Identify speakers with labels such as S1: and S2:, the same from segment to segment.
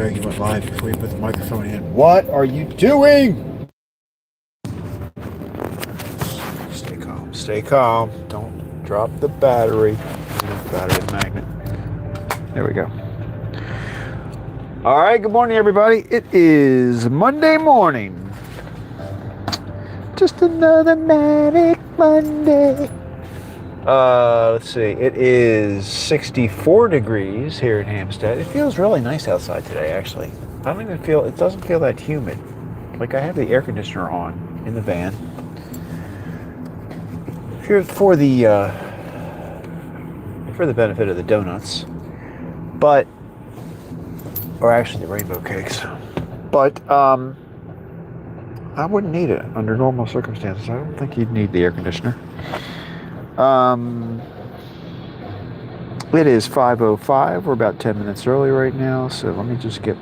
S1: swearing you went live before you put the microphone in. What are you doing? Stay calm. Stay calm. Don't drop the battery. Battery magnet. There we go. All right, good morning, everybody. It is Monday morning. Just another manic Monday. Let's see. It is 64 degrees here in Hampstead. It feels really nice outside today, actually. I don't even feel, it doesn't feel that humid. Like I have the air conditioner on in the van. Here for the benefit of the donuts. But, or actually the rainbow cakes. But, I wouldn't need it under normal circumstances. I don't think you'd need the air conditioner. It is 5:05. We're about 10 minutes early right now, so let me just get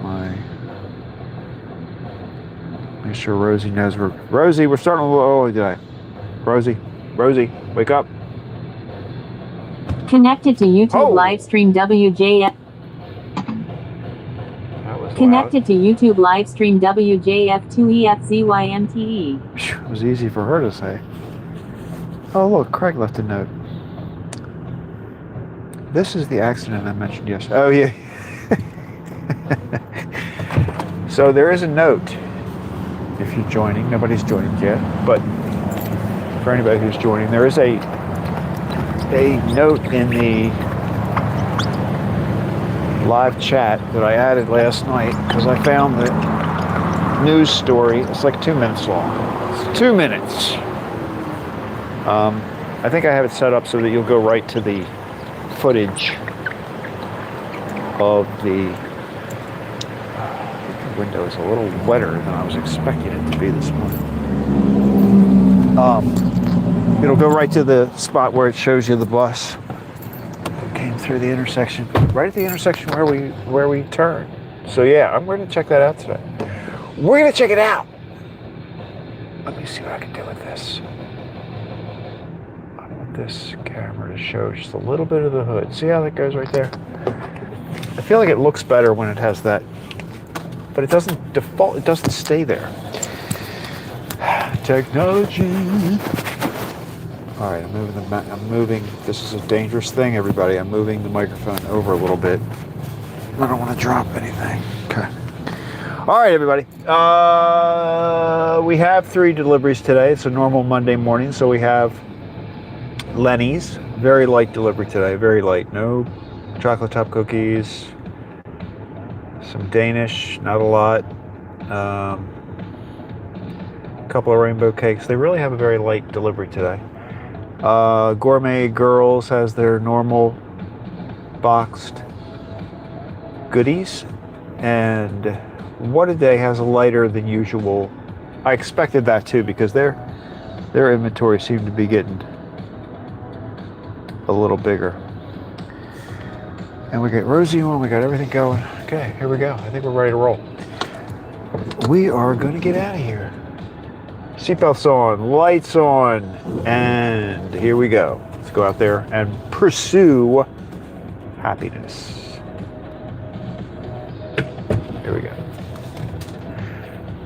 S1: make sure Rosie knows Rosie, we're starting a little early today. Rosie, wake up.
S2: Connected to YouTube Livestream WJF. Connected to YouTube Livestream WJF2EFZYMTE.
S1: It was easy for her to say. Oh, look, Craig left a note. This is the accident I mentioned yesterday. Oh, yeah. So there is a note if you're joining. Nobody's joined yet, but for anybody who's joining, there is a note in the live chat that I added last night because I found the news story. It's like 2 minutes long. It's 2 minutes. I think I have it set up so that you'll go right to the footage of the window is a little wetter than I was expecting it to be this morning. It'll go right to the spot where it shows you the bus. It came through the intersection, right at the intersection where we turn. So yeah, I'm going to check that out today. We're going to check it out. Let me see what I can do with this. This camera to show just a little bit of the hood. See how that goes right there? I feel like it looks better when it has that, but it doesn't default, it doesn't stay there. Technology. All right, I'm moving, this is a dangerous thing, everybody. I'm moving the microphone over a little bit. I don't want to drop anything. Okay. All right, everybody. We have 3 deliveries today. It's a normal Monday morning, so we have Lenny's, very light delivery today, very light. No chocolate top cookies, some Danish, not a lot, a couple of rainbow cakes. They really have a very light delivery today. Gourmet Girls has their normal boxed goodies, and WhatADay has a lighter than usual. I expected that too because their inventory seemed to be getting a little bigger. And we got Rosie on, we got everything going. Okay, here we go. I think we're ready to roll. We are gonna get out of here. Seatbelts on, lights on, and here we go. Let's go out there and pursue happiness. Here we go.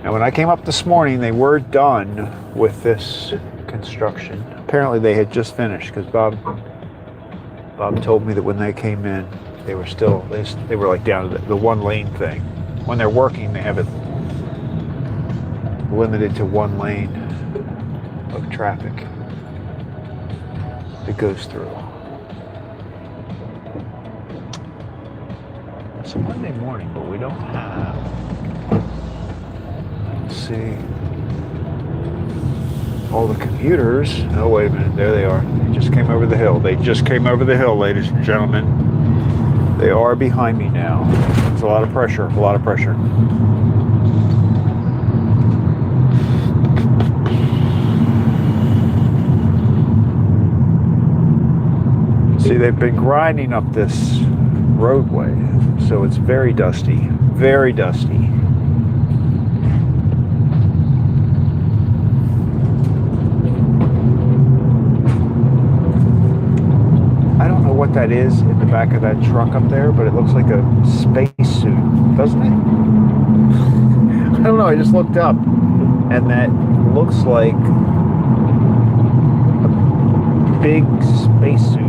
S1: Now when I came up this morning, they were done with this construction. Apparently they had just finished because Bob told me that when they came in, they were still, they were like down to the 1 lane thing. When they're working, they have it limited to 1 lane of traffic that goes through. It's a Monday morning, but we don't have, let's see, all the commuters. Oh, wait a minute. There they are. They just came over the hill. They just came over the hill, ladies and gentlemen. They are behind me now. There's a lot of pressure. A lot of pressure. See, they've been grinding up this roadway, so it's very dusty. Very dusty. what that is in the back of that truck up there, but it looks like a space suit. doesn't it? I don't know, I just looked up, and that looks like a big spacesuit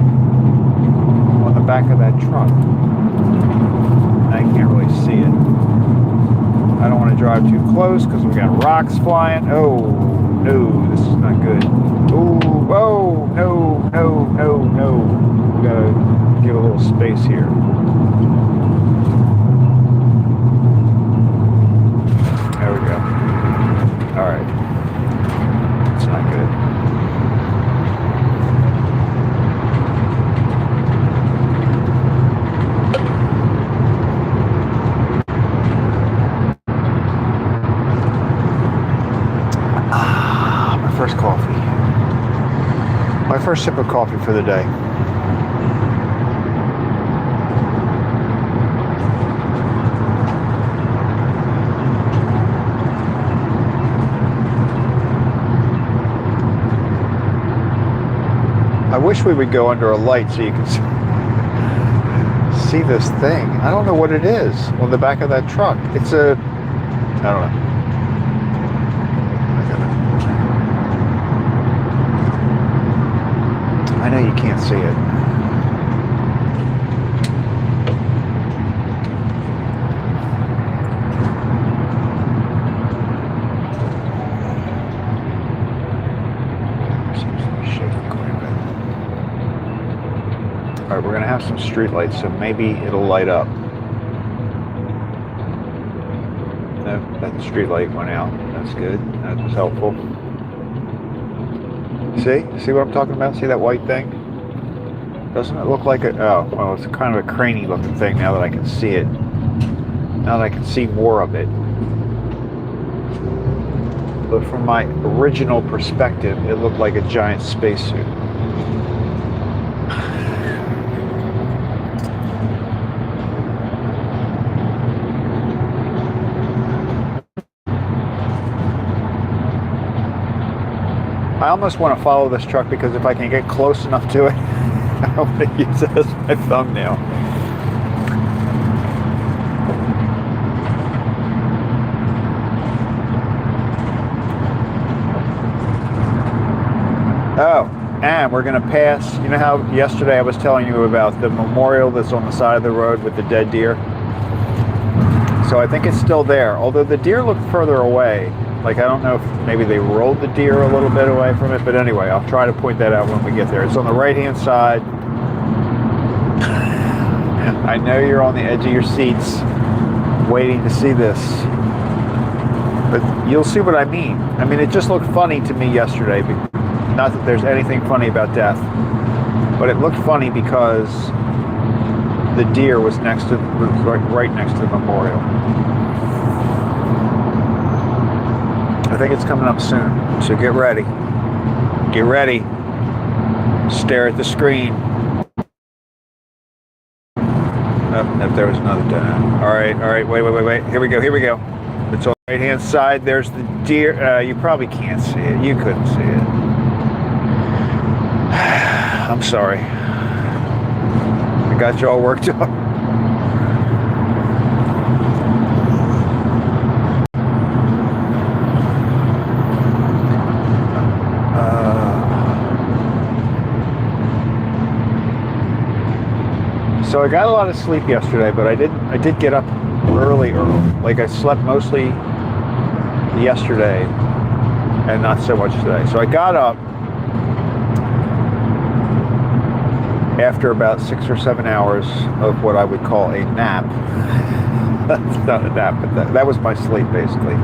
S1: on the back of that truck. I can't really see it. I don't want to drive too close because we got rocks flying. Oh, no, this is not good. Oh, whoa, no, no, no, no. We gotta give a little space here. There we go. All right. It's not good. My first coffee. My first sip of coffee for the day. I wish we would go under a light so you can see this thing. I don't know what it is on the back of that truck. It's a, I don't know. I know you can't see it. All right, we're gonna have some street lights, so maybe it'll light up. Nope, that street light went out. That's good. That was helpful. See what I'm talking about? See that white thing? Doesn't it look like a, oh, well, it's kind of a cranny looking thing now that I can see it. Now that I can see more of it. But from my original perspective, it looked like a giant spacesuit. I almost want to follow this truck because if I can get close enough to it, I want to use it as my thumbnail. Oh, and we're going to pass, you know how yesterday I was telling you about the memorial that's on the side of the road with the dead deer? So I think it's still there, although the deer look further away. Like, I don't know if maybe they rolled the deer a little bit away from it, but anyway, I'll try to point that out when we get there. It's on the right-hand side. I know you're on the edge of your seats waiting to see this, but you'll see what I mean. I mean, it just looked funny to me yesterday. Not that there's anything funny about death, but it looked funny because the deer was next to, right next to the memorial. I think it's coming up soon, so get ready. Get ready. Stare at the screen. Oh, there was another dead. All right, wait. Here we go. It's on the right-hand side. There's the deer. You probably can't see it. You couldn't see it. I'm sorry. I got you all worked up. So I got a lot of sleep yesterday, but I did get up early. Like I slept mostly yesterday and not so much today. So I got up after about 6 or 7 hours of what I would call a nap. That's not a nap, but that was my sleep basically.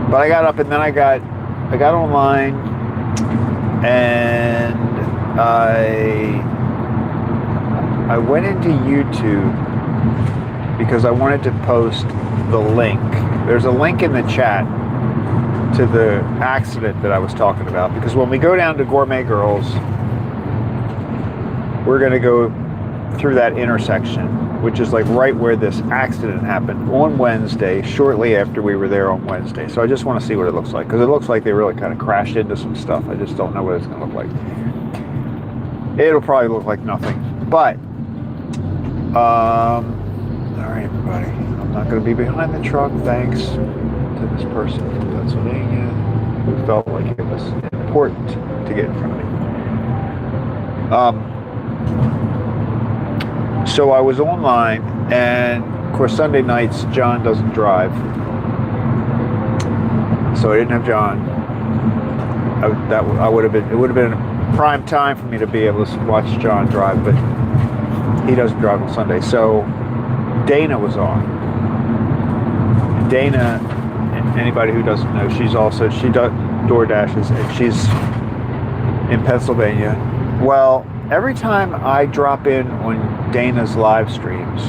S1: But I got up and then I got online and I went into YouTube because I wanted to post the link. There's a link in the chat to the accident that I was talking about, because when we go down to Gourmet Girls, we're going to go through that intersection, which is like right where this accident happened on Wednesday, shortly after we were there on Wednesday. So I just want to see what it looks like, because it looks like they really kind of crashed into some stuff. I just don't know what it's going to look like. It'll probably look like nothing, but right, everybody. I'm not going to be behind the truck, thanks to this person from Pennsylvania who felt like it was important to get in front of me. So I was online, and of course Sunday nights John doesn't drive, so I didn't have John. It would have been prime time for me to be able to watch John drive, but he doesn't drive on Sunday. So Dana was on. Dana, anybody who doesn't know, she does DoorDashes, and she's in Pennsylvania. Well, every time I drop in on Dana's live streams,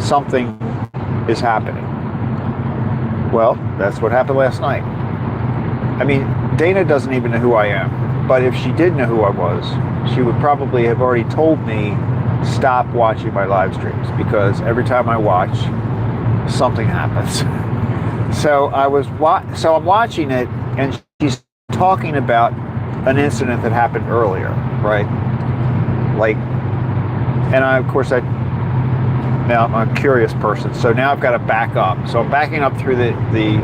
S1: something is happening. Well, that's what happened last night. I mean, Dana doesn't even know who I am, but if she did know who I was, she would probably have already told me stop watching my live streams, because every time I watch, something happens. So I'm watching it, and she's talking about an incident that happened earlier, right? I'm a curious person, so now I've got to back up. So I'm backing up through the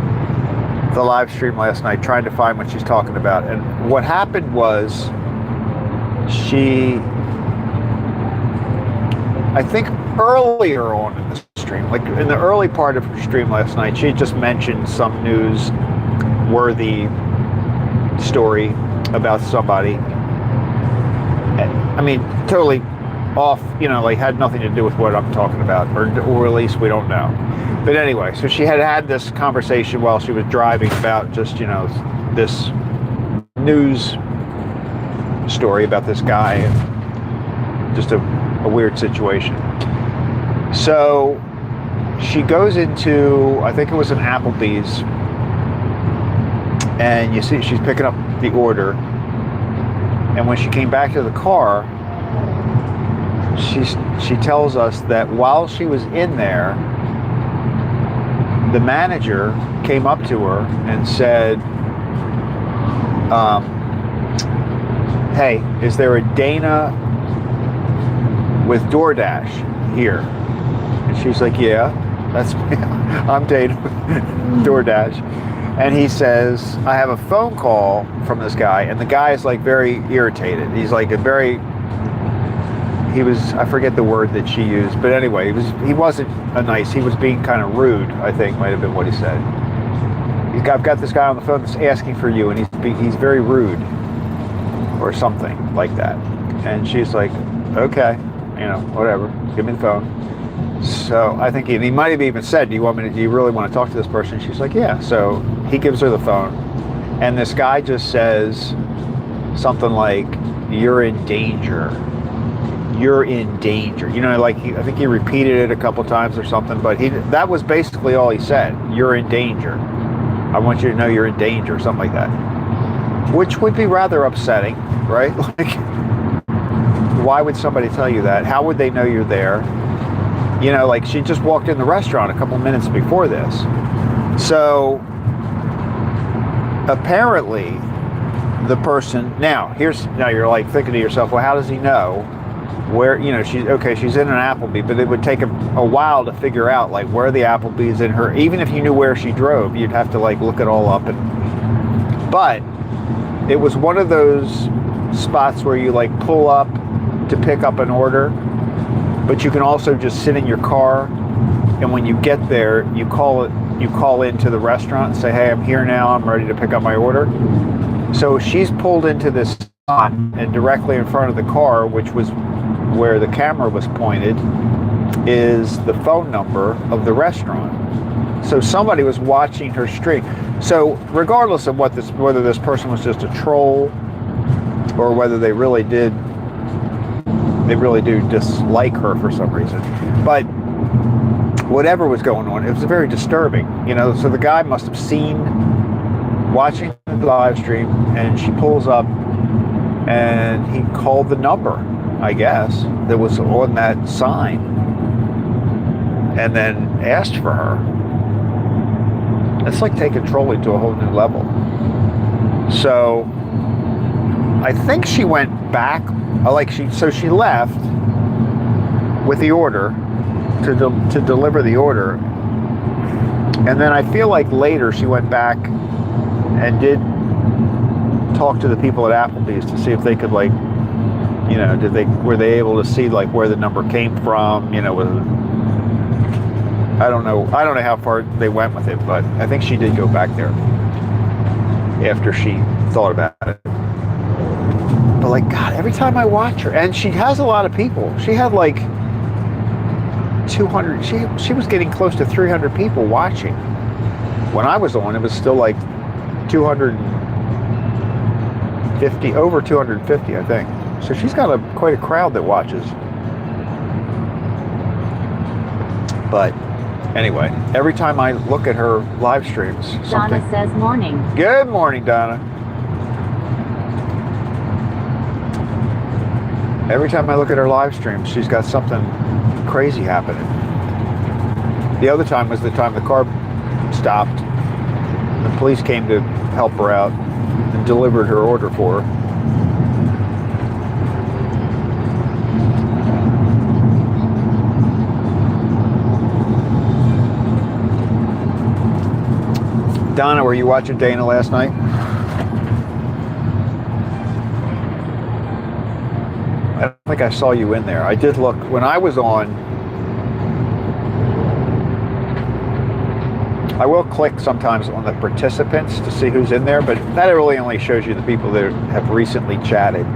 S1: live stream last night, trying to find what she's talking about. And what happened was, I think earlier on in the stream, like in the early part of her stream last night, she just mentioned some news-worthy story about somebody. I mean, totally off, had nothing to do with what I'm talking about, or at least we don't know. But anyway, so she had this conversation while she was driving about just, this news story about this guy, and just a weird situation. So she goes into, I think it was an Applebee's, and you see she's picking up the order. And when she came back to the car, she tells us that while she was in there, the manager came up to her and said, hey, is there a Dana with DoorDash here? And she's like, yeah, that's me. I'm Dana with DoorDash. And he says, I have a phone call from this guy, and the guy is like very irritated. He's like I forget the word that she used, but anyway, he wasn't he was being kind of rude, I think might have been what he said. I've got this guy on the phone that's asking for you, and he's very rude, or something like that. And she's like, okay, whatever, give me the phone. So I think he might have even said, do you really want to talk to this person? She's like, yeah. So he gives her the phone, and this guy just says something like, you're in danger. You're in danger. I think he repeated it a couple times or something, but that was basically all he said. You're in danger. I want you to know you're in danger, or something like that. Which would be rather upsetting, right? Why would somebody tell you that? How would they know you're there? She just walked in the restaurant a couple minutes before this. So apparently the person, now you're like thinking to yourself, well, how does he know where, she's in an Applebee, but it would take a while to figure out like where the Applebee's in her, even if you knew where she drove, you'd have to like look it all up. But it was one of those spots where you like pull up to pick up an order, but you can also just sit in your car, and when you get there, you call into the restaurant and say, hey, I'm here now, I'm ready to pick up my order. So she's pulled into this spot, and directly in front of the car, which was where the camera was pointed, is the phone number of the restaurant. So somebody was watching her stream. So regardless of whether this person was just a troll, or whether they really do dislike her for some reason, but whatever was going on, it was very disturbing. So the guy must have seen, watching the live stream, and she pulls up, and he called the number, I guess, that was on that sign, and then asked for her. It's like taking trolling to a whole new level. So I think she went back, she left with the order, to deliver the order. And then I feel like later she went back and did talk to the people at Applebee's to see if they could, like, you know, were they able to see like where the number came from, you know, I don't know how far they went with it, but I think she did go back there after she thought about it. But like, God, every time I watch her, and she has a lot of people. She had like 200, she was getting close to 300 people watching. When I was on, it was still like 250, over 250, I think. So she's got quite a crowd that watches. But anyway, every time I look at her live streams,
S2: Donna says morning.
S1: Good morning, Donna. Every time I look at her live streams, she's got something crazy happening. The other time was the time the car stopped. The police came to help her out and delivered her order for her. Donna, were you watching Dana last night? I don't think I saw you in there. I did look when I was on. I will click sometimes on the participants to see who's in there, but that really only shows you the people that have recently chatted.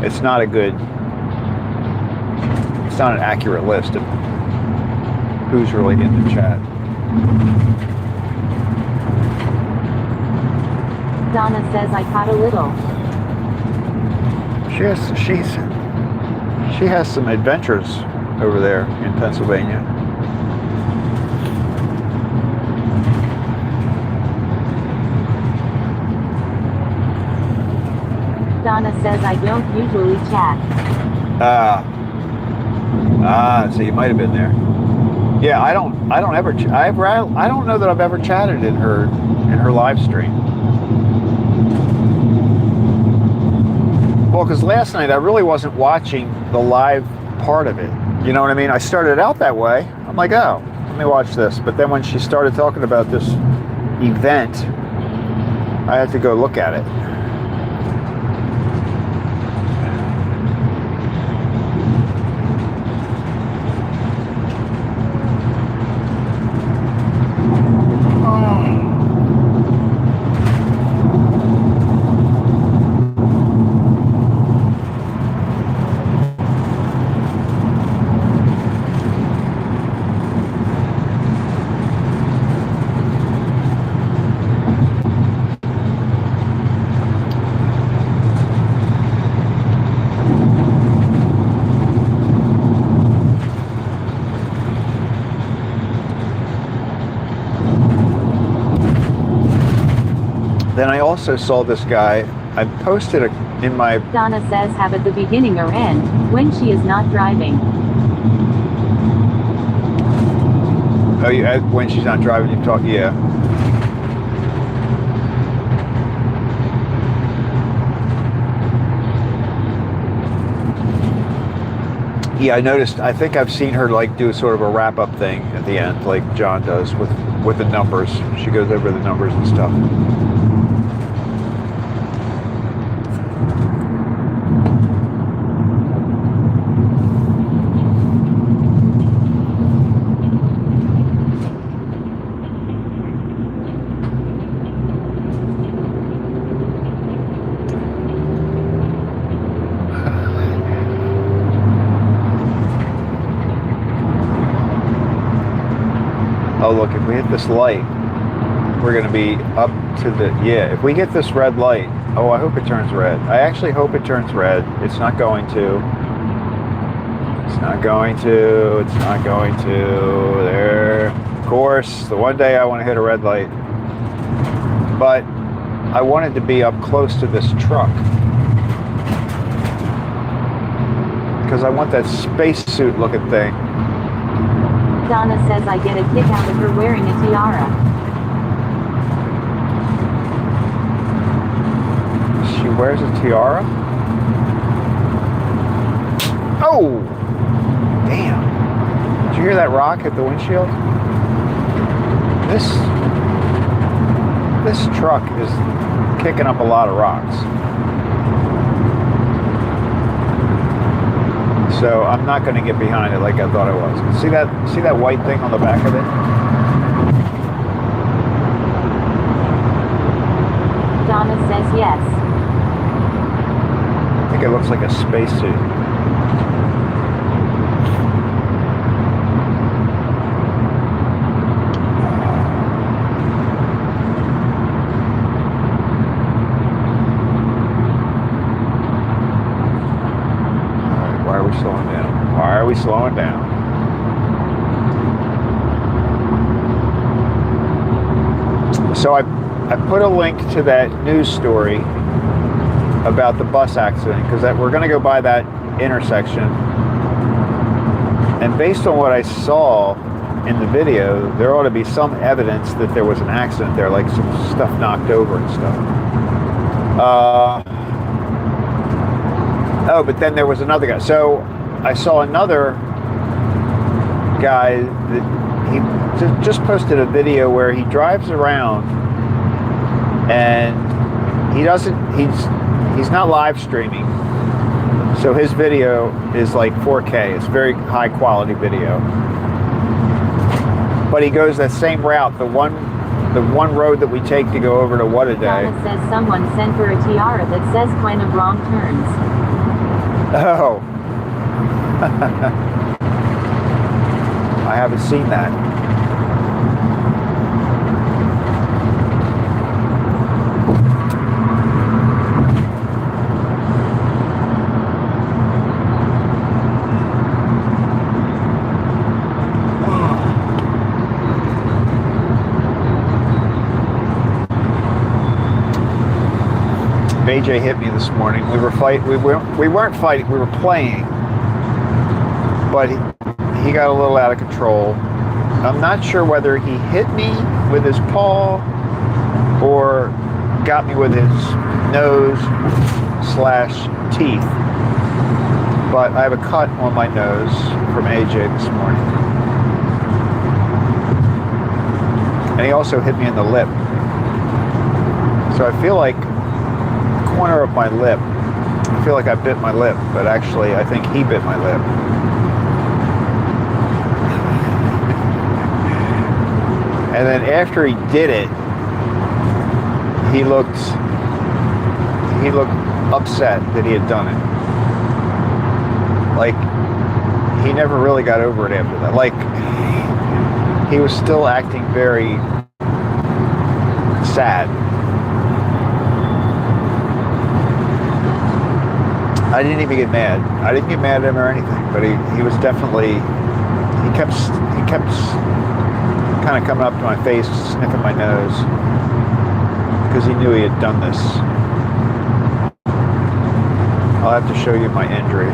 S1: It's not an accurate list of who's really in the chat.
S2: Donna says I caught a little.
S1: She has some adventures over there in Pennsylvania.
S2: Donna says I don't usually chat.
S1: So you might have been there. Yeah, I don't know that I've ever chatted in her live stream. Well, because last night I really wasn't watching the live part of it. You know what I mean? I started out that way. I'm like, oh, let me watch this. But then when she started talking about this event, I had to go look at it. Then I also saw this guy. I posted in my...
S2: Donna says have at the beginning or end, when she is not driving.
S1: Oh, yeah, when she's not driving, you talk, yeah. Yeah, I noticed, I think I've seen her like do sort of a wrap-up thing at the end, like John does with the numbers. She goes over the numbers and stuff. Oh, look, if we hit this light, we're going to be up to the... Yeah, if we get this red light... Oh, I hope it turns red. I actually hope it turns red. It's not going to. It's not going to. It's not going to. There. Of course, the one day I want to hit a red light. But I wanted to be up close to this truck. Because I want that spacesuit looking thing.
S2: Donna says I get a kick out of her wearing a tiara.
S1: She wears a tiara? Oh! Damn. Did you hear that rock hit the windshield? This truck is kicking up a lot of rocks. So I'm not going to get behind it like I thought I was. See that white thing on the back of it?
S2: Donna says yes.
S1: I think it looks like a spacesuit. Why are we slowing down? So I put a link to that news story about the bus accident because we're going to go by that intersection. And based on what I saw in the video, there ought to be some evidence that there was an accident there, like some stuff knocked over and stuff. Oh, but then there was another guy. So I saw another guy that he just posted a video where he drives around and he's not live streaming. So his video is like 4K. It's very high quality video. But he goes that same route, the one road that we take to go over to WhatADay.
S2: Donna says someone sent her a tiara that says kind of wrong turns.
S1: Oh. I haven't seen that. AJ hit me this morning. We weren't fighting. We were playing, but he got a little out of control. I'm not sure whether he hit me with his paw or got me with his nose/teeth. But I have a cut on my nose from AJ this morning, and he also hit me in the lip. So I feel like corner of my lip. I feel like I bit my lip, but actually I think he bit my lip. And then after he did it, he looked upset that he had done it. Like he never really got over it after that. Like he was still acting very sad. I didn't even get mad. I didn't get mad at him or anything, but he was definitely, he kept kind of coming up to my face, sniffing my nose, because he knew he had done this. I'll have to show you my injury.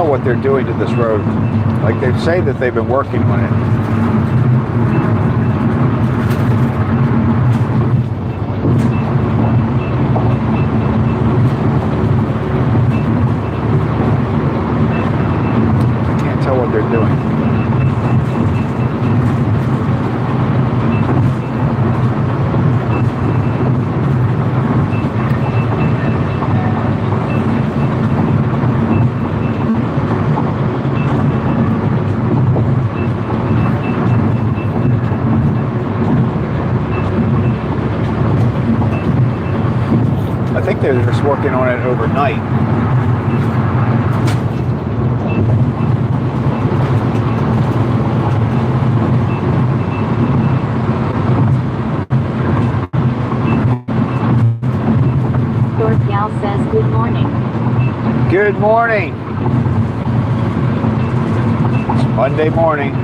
S1: What they're doing to this road. Like they say that they've been working on it. I can't tell what they're doing. think they're just working on it overnight.
S2: Gal says good morning.
S1: Good morning. It's Monday morning.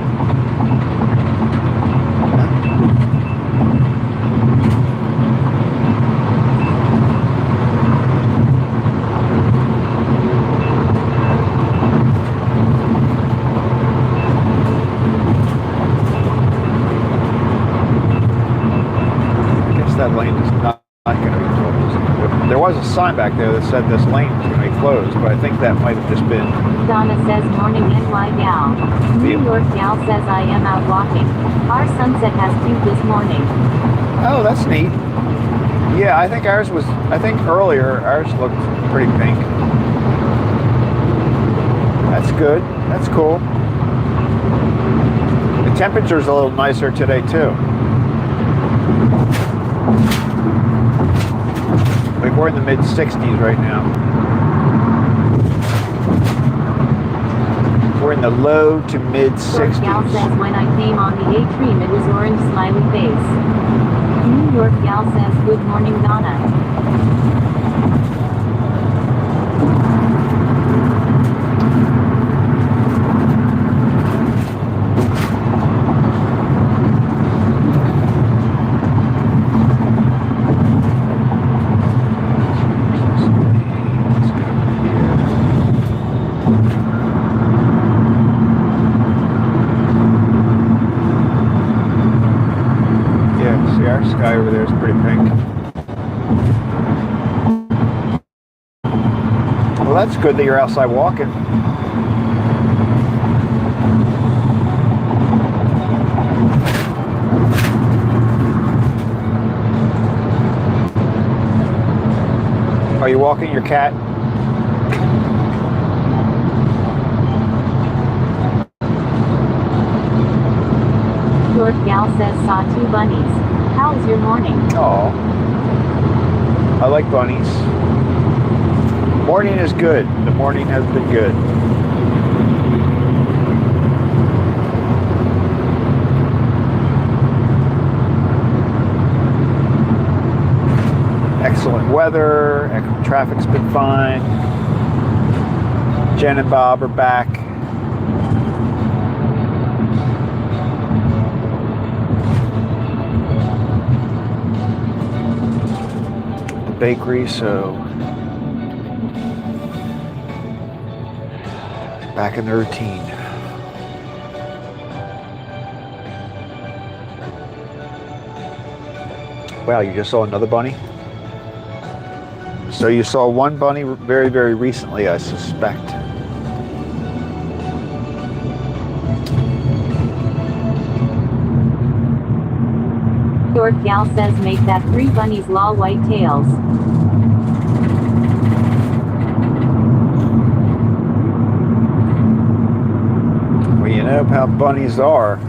S1: I guess that lane is not going to be closed. There was a sign back there that said this lane is going to be closed, but I think that might have just been...
S2: Donna says morning NY gal. New York gal says I am out walking. Our sunset has pink this morning.
S1: Oh, that's neat. Yeah, I think earlier ours looked pretty pink. That's good. That's cool. The temperature's a little nicer today too. Like we're in the mid-60s right now. We're in the low to mid-60s.
S2: Gal says when I came on the A-Stream it was orange smiley face. New York gal says good morning Donna.
S1: Our sky over there is pretty pink. Well, that's good that you're outside walking. Are you walking your cat?
S2: York gal says saw 2 bunnies. How's your morning?
S1: Oh, I like bunnies. Morning is good. The morning has been good. Excellent weather. Traffic's been fine. Jen and Bob are back. Bakery, so back in the routine. Wow, you just saw another bunny? So you saw one bunny very, very recently, I suspect.
S2: York gal says make that 3 bunnies law white tails.
S1: Well, you know how bunnies are.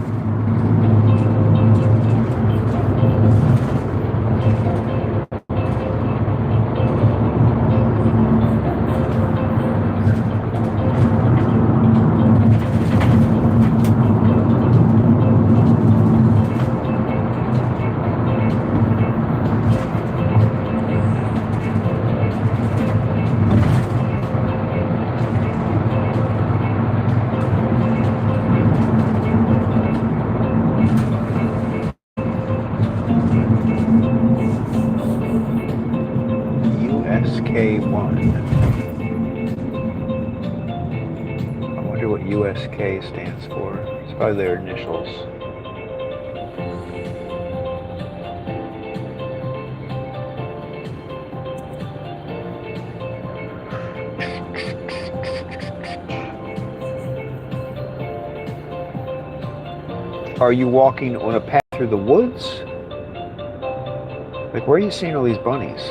S1: USK stands for. It's probably their initials. Are you walking on a path through the woods? Like, where are you seeing all these bunnies?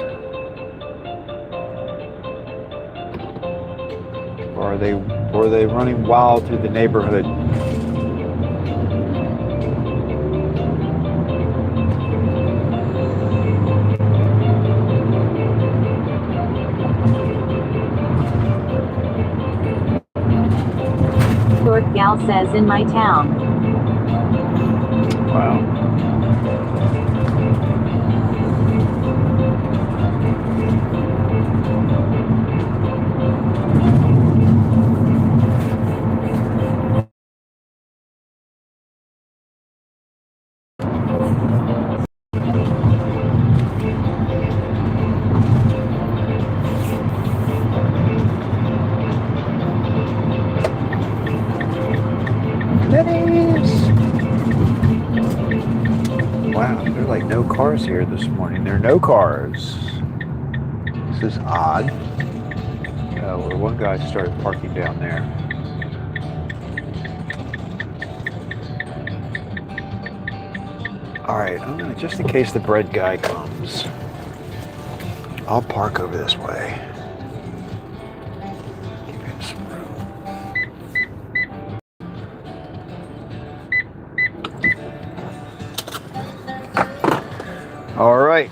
S1: Or are they running wild through the neighborhood?
S2: gal says in my town.
S1: Wow. Lenny's. Wow, there are like no cars here this morning. There are no cars. This is odd. Well, one guy started parking down there. All right, I'm gonna, just in case the bread guy comes, I'll park over this way. Give him some room. All right,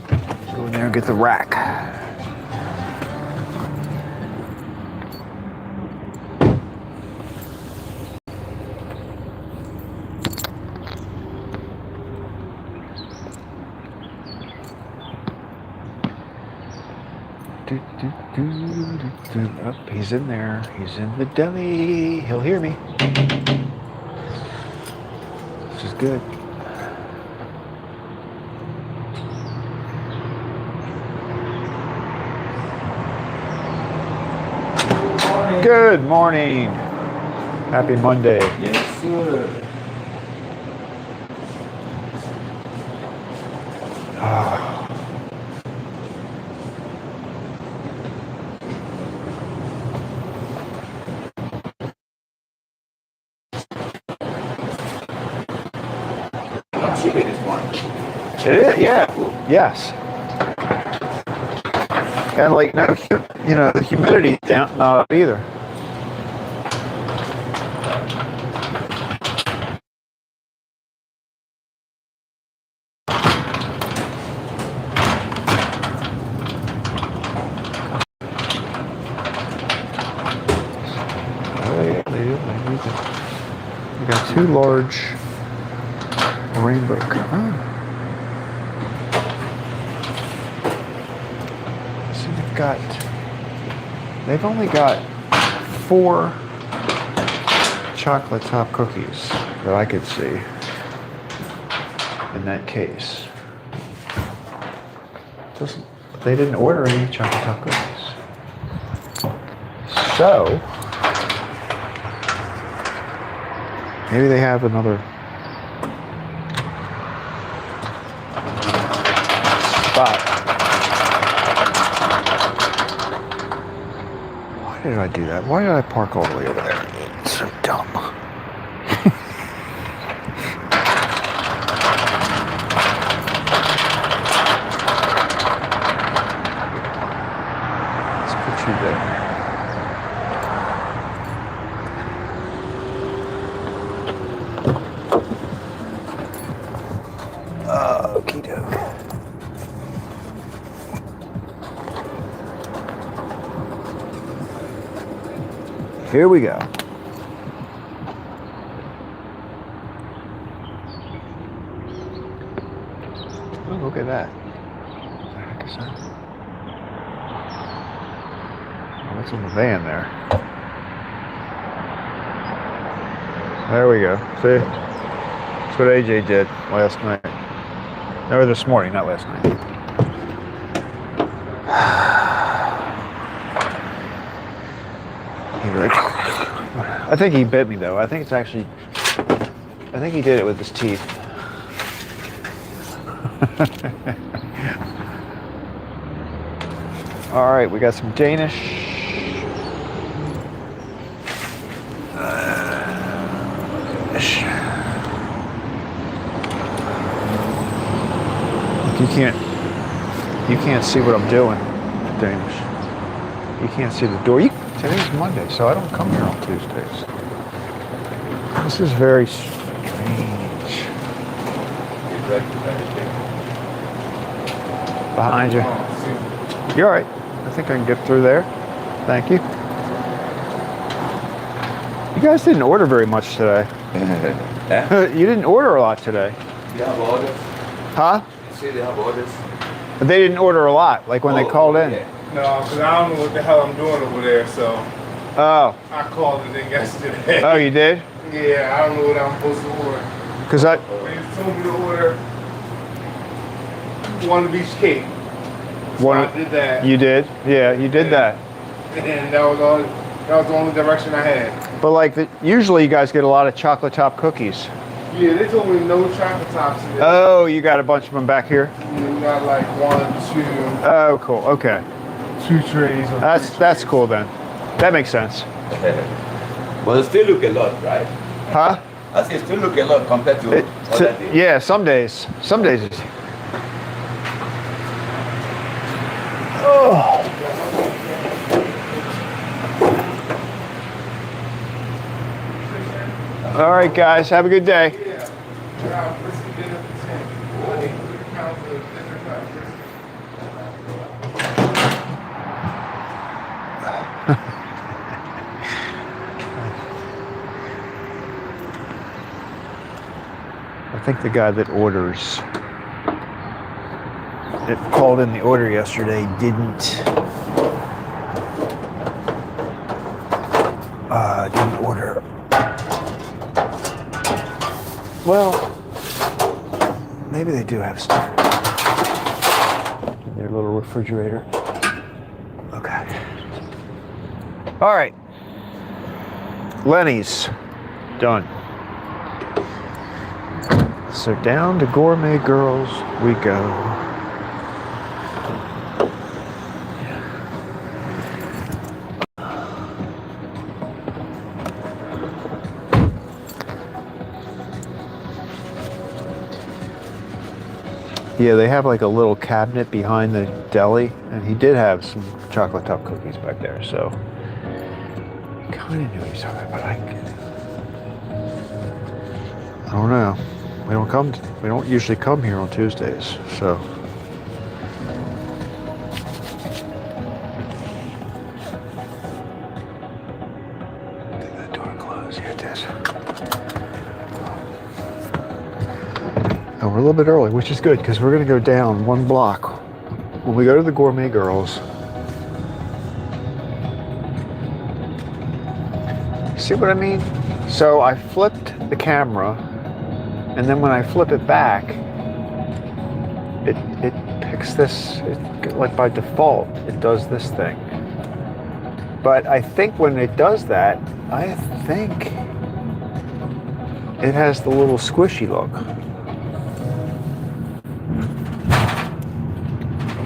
S1: go in there and get the rack. Oh, he's in there. He's in the deli. He'll hear me. This is good. Good morning. Happy Monday.
S3: Yes, sir.
S1: It is, yeah. Yes. And like no, the humidity down not up either. We got two large rainbow. So they've only got 4 chocolate top cookies that I could see in that case. They didn't order any chocolate top cookies. So maybe they have another spot. Why did I do that? Why did I park all the way over there? It's so dumb. Let's put you there. Okie doke. Here we go. Oh, look at that. What the heck is that? Oh, what's in the van there? There we go. See? That's what AJ did last night. Or this morning, not last night. I think he bit me though. I think he did it with his teeth. All right, we got some Danish. You can't see what I'm doing, Danish. You can't see the door. Today's Monday, so I don't come here on Tuesdays. This is very strange. Behind you. You're all right. I think I can get through there. Thank you. You guys didn't order very much today.
S3: Yeah?
S1: You didn't order a lot today.
S3: You have orders?
S1: Huh?
S3: You say they have orders?
S1: But they didn't order a lot, like when they called in.
S3: Yeah.
S4: No, because I don't know what the hell I'm doing over there, so
S1: Oh.
S4: I called it in yesterday.
S1: Oh, you did?
S4: Yeah, I don't know what I'm supposed to order.
S1: Because I...
S4: They told me to order one of each cake. So
S1: One,
S4: I did that.
S1: You did? Yeah, you did that.
S4: And that was the only direction I had.
S1: But like, usually you guys get a lot of chocolate top cookies.
S4: Yeah, they told me no chocolate tops today.
S1: Oh, you got a bunch of them back here?
S4: We got like 1, 2,
S1: Oh, cool. Okay.
S4: 2 trays. Or
S1: That's cool then. That makes sense.
S3: Well, it still look a lot, right?
S1: Huh?
S3: I say it still look a lot compared to other days.
S1: Yeah, some days. Some days it's... Oh. All right, guys. Have a good day. I think the guy that orders, that called in the order yesterday, didn't order. Well, maybe they do have stuff in their little refrigerator. Okay. All right. Lenny's done. So down to Gourmet Girls we go. Yeah, they have like a little cabinet behind the deli, and he did have some chocolate top cookies back there, so I kind of knew he was talking about. I don't know. We don't usually come here on Tuesdays, so. Did that door close? Yeah, it did. Oh, we're a little bit early, which is good because we're going to go down 1 block. When we go to the Gourmet Girls, see what I mean? So I flipped the camera, and then when I flip it back, it picks this, like by default, it does this thing. But I think when it does that, I think it has the little squishy look.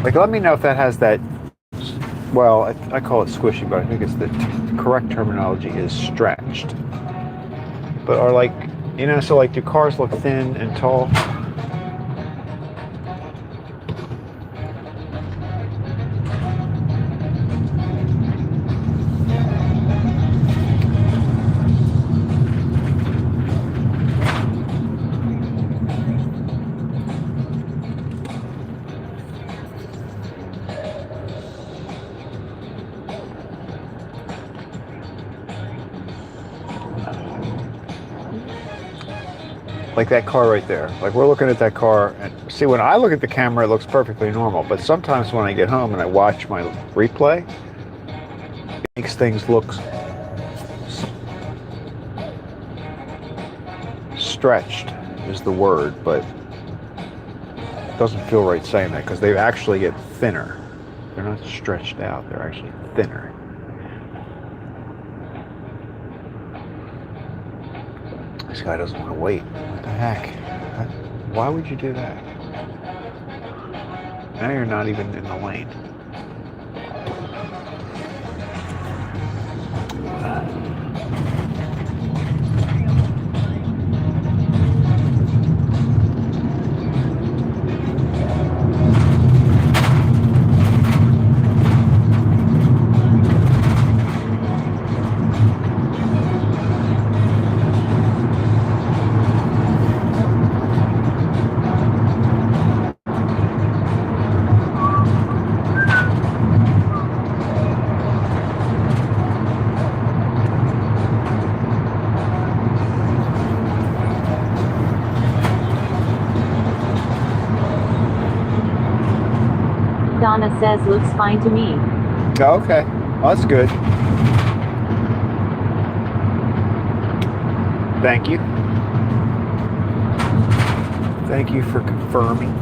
S1: Like, let me know if that has that, well, I call it squishy, but I think it's the correct terminology is stretched. But are like, you know, so like do cars look thin and tall? Like that car right there. Like we're looking at that car, and see, when I look at the camera, it looks perfectly normal. But sometimes when I get home and I watch my replay, it makes things look stretched is the word, but it doesn't feel right saying that because they actually get thinner. They're not stretched out, they're actually thinner. This guy doesn't want to wait. What the heck? Why would you do that? Now you're not even in the lane.
S2: Donna says looks fine to me.
S1: Oh, okay. Well, that's good. Thank you. Thank you for confirming.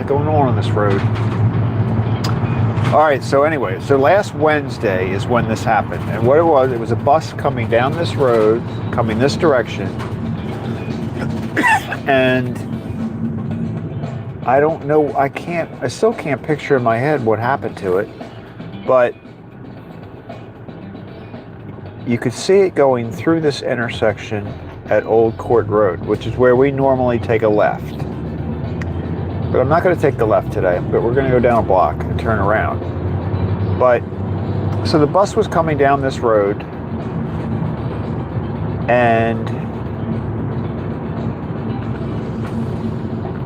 S1: Going on this road. All right, so anyway, so last Wednesday is when this happened. And what it was a bus coming down this road, coming this direction. And I don't know, I still can't picture in my head what happened to it, but you could see it going through this intersection at Old Court Road, which is where we normally take a left. But I'm not going to take the left today, but we're going to go down a block and turn around. But, so the bus was coming down this road, and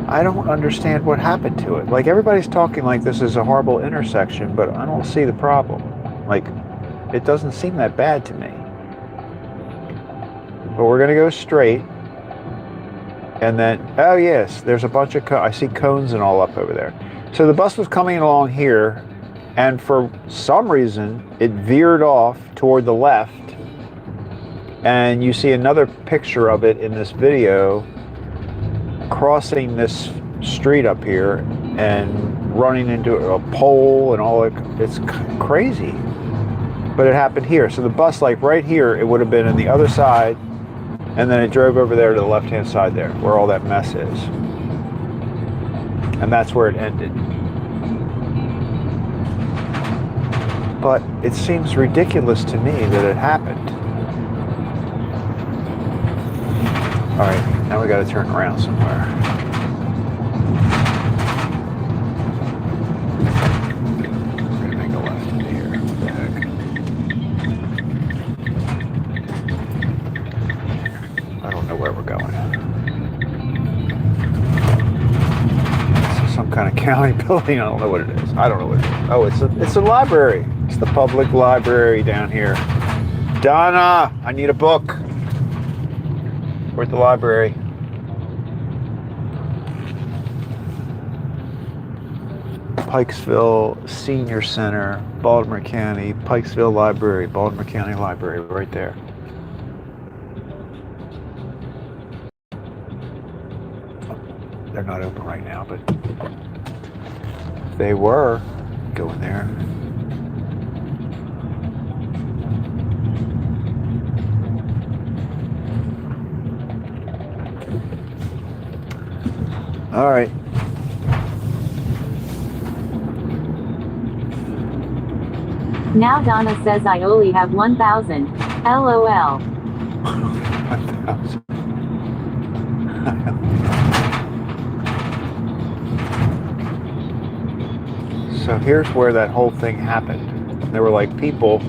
S1: I don't understand what happened to it. Like, everybody's talking like this is a horrible intersection, but I don't see the problem. Like, it doesn't seem that bad to me. But we're going to go straight. And then, oh yes, there's a bunch of, I see cones and all up over there. So the bus was coming along here, and for some reason, it veered off toward the left. And you see another picture of it in this video, crossing this street up here and running into a pole and all that. It's crazy. But it happened here. So the bus, like right here, it would have been on the other side. And then it drove over there to the left-hand side there, where all that mess is. And that's where it ended. But it seems ridiculous to me that it happened. All right, now we got to turn around somewhere. We're gonna make a left into here. What the heck? I don't know where we're going. This is some kind of county building. I don't know what it is. I don't know what it is. Oh, it's a library. It's the public library down here. Donna, I need a book. We're at the library. Pikesville Senior Center, Baltimore County, Pikesville Library, Baltimore County Library, right there. They're not open right now, but if they were, go in there. All right.
S2: Now Donna says I only have 1,000. LOL.
S1: 1,000. So here's where that whole thing happened. There were like people,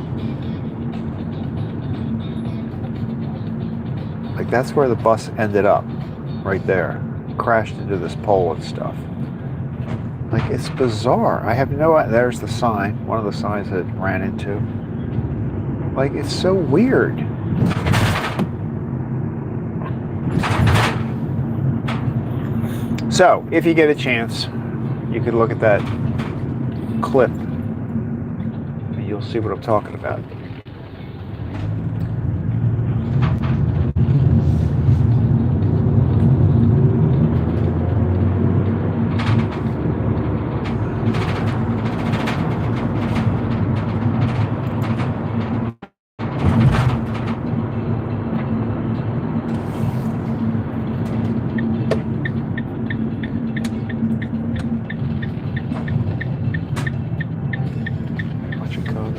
S1: like that's where the bus ended up, right there. Crashed into this pole and stuff. Like, it's bizarre. I have no idea. There's the sign, one of the signs that it ran into. Like, it's so weird. So, if you get a chance, you could look at that clip and you'll see what I'm talking about.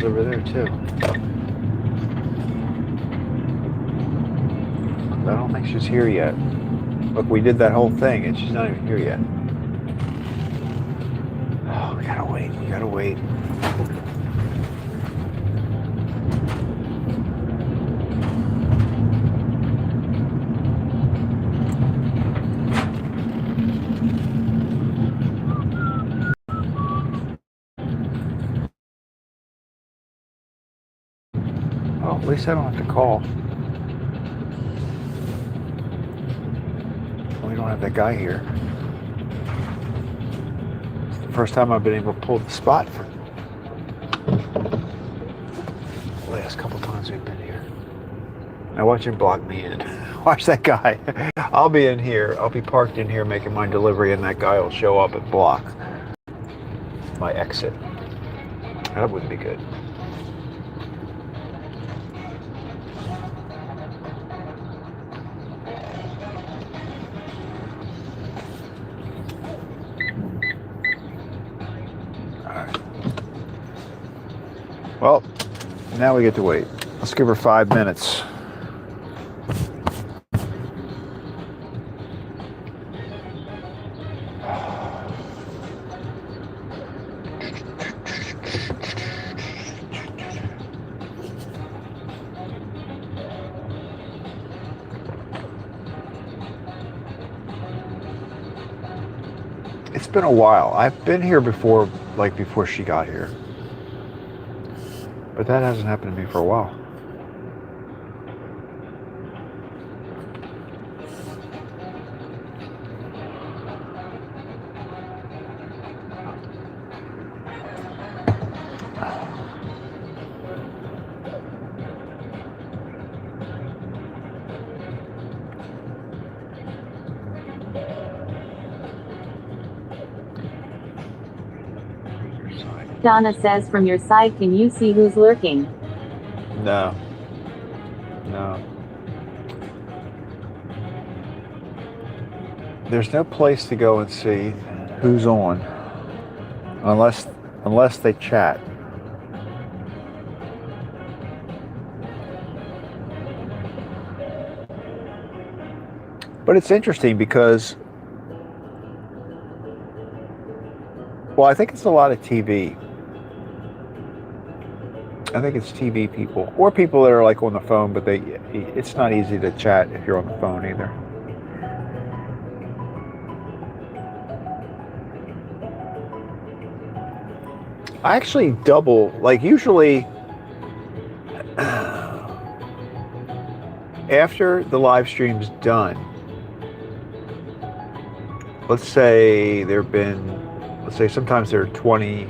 S1: Over there too. I don't think she's here yet. Look, we did that whole thing and she's not even here yet. Oh, we gotta wait. We gotta wait. At least I don't have to call. We don't have that guy here. It's the first time I've been able to pull the spot for the last couple times we've been here. Now watch him block me in. Watch that guy. I'll be in here. I'll be parked in here making my delivery and that guy will show up and block my exit. That wouldn't be good. Well, now we get to wait. Let's give her 5 minutes. It's been a while. I've been here before, like before she got here. But that hasn't happened to me for a while.
S2: Donna says, from your side, can you see who's lurking?
S1: No. No. There's no place to go and see who's on unless they chat. But it's interesting because, well, I think it's a lot of TV. I think it's TV people or people that are like on the phone, but it's not easy to chat if you're on the phone either. I actually double, like usually after the live stream's done, let's say sometimes there are 20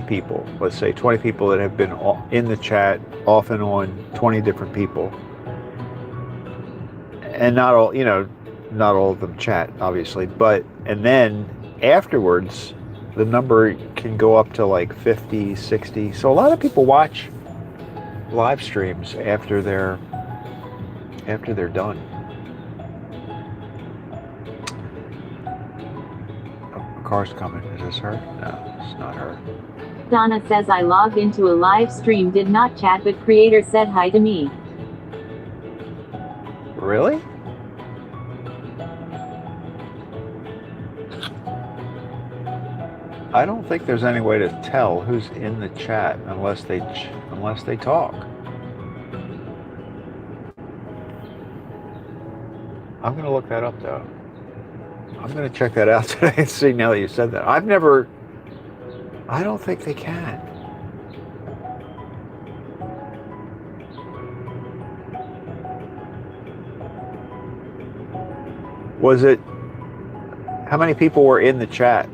S1: people. Let's say 20 people that have been in the chat off and on, 20 different people. And not all of them chat, obviously. And then afterwards, the number can go up to like 50, 60. So a lot of people watch live streams after they're done. A car's coming. Is this her? No, it's not her.
S2: Donna says, I logged into a live stream, did not chat, but creator said hi to me.
S1: Really? I don't think there's any way to tell who's in the chat unless they talk. I'm gonna look that up though. I'm gonna check that out today and see now that you said that. I don't think they can. Was it, how many people were in the chat?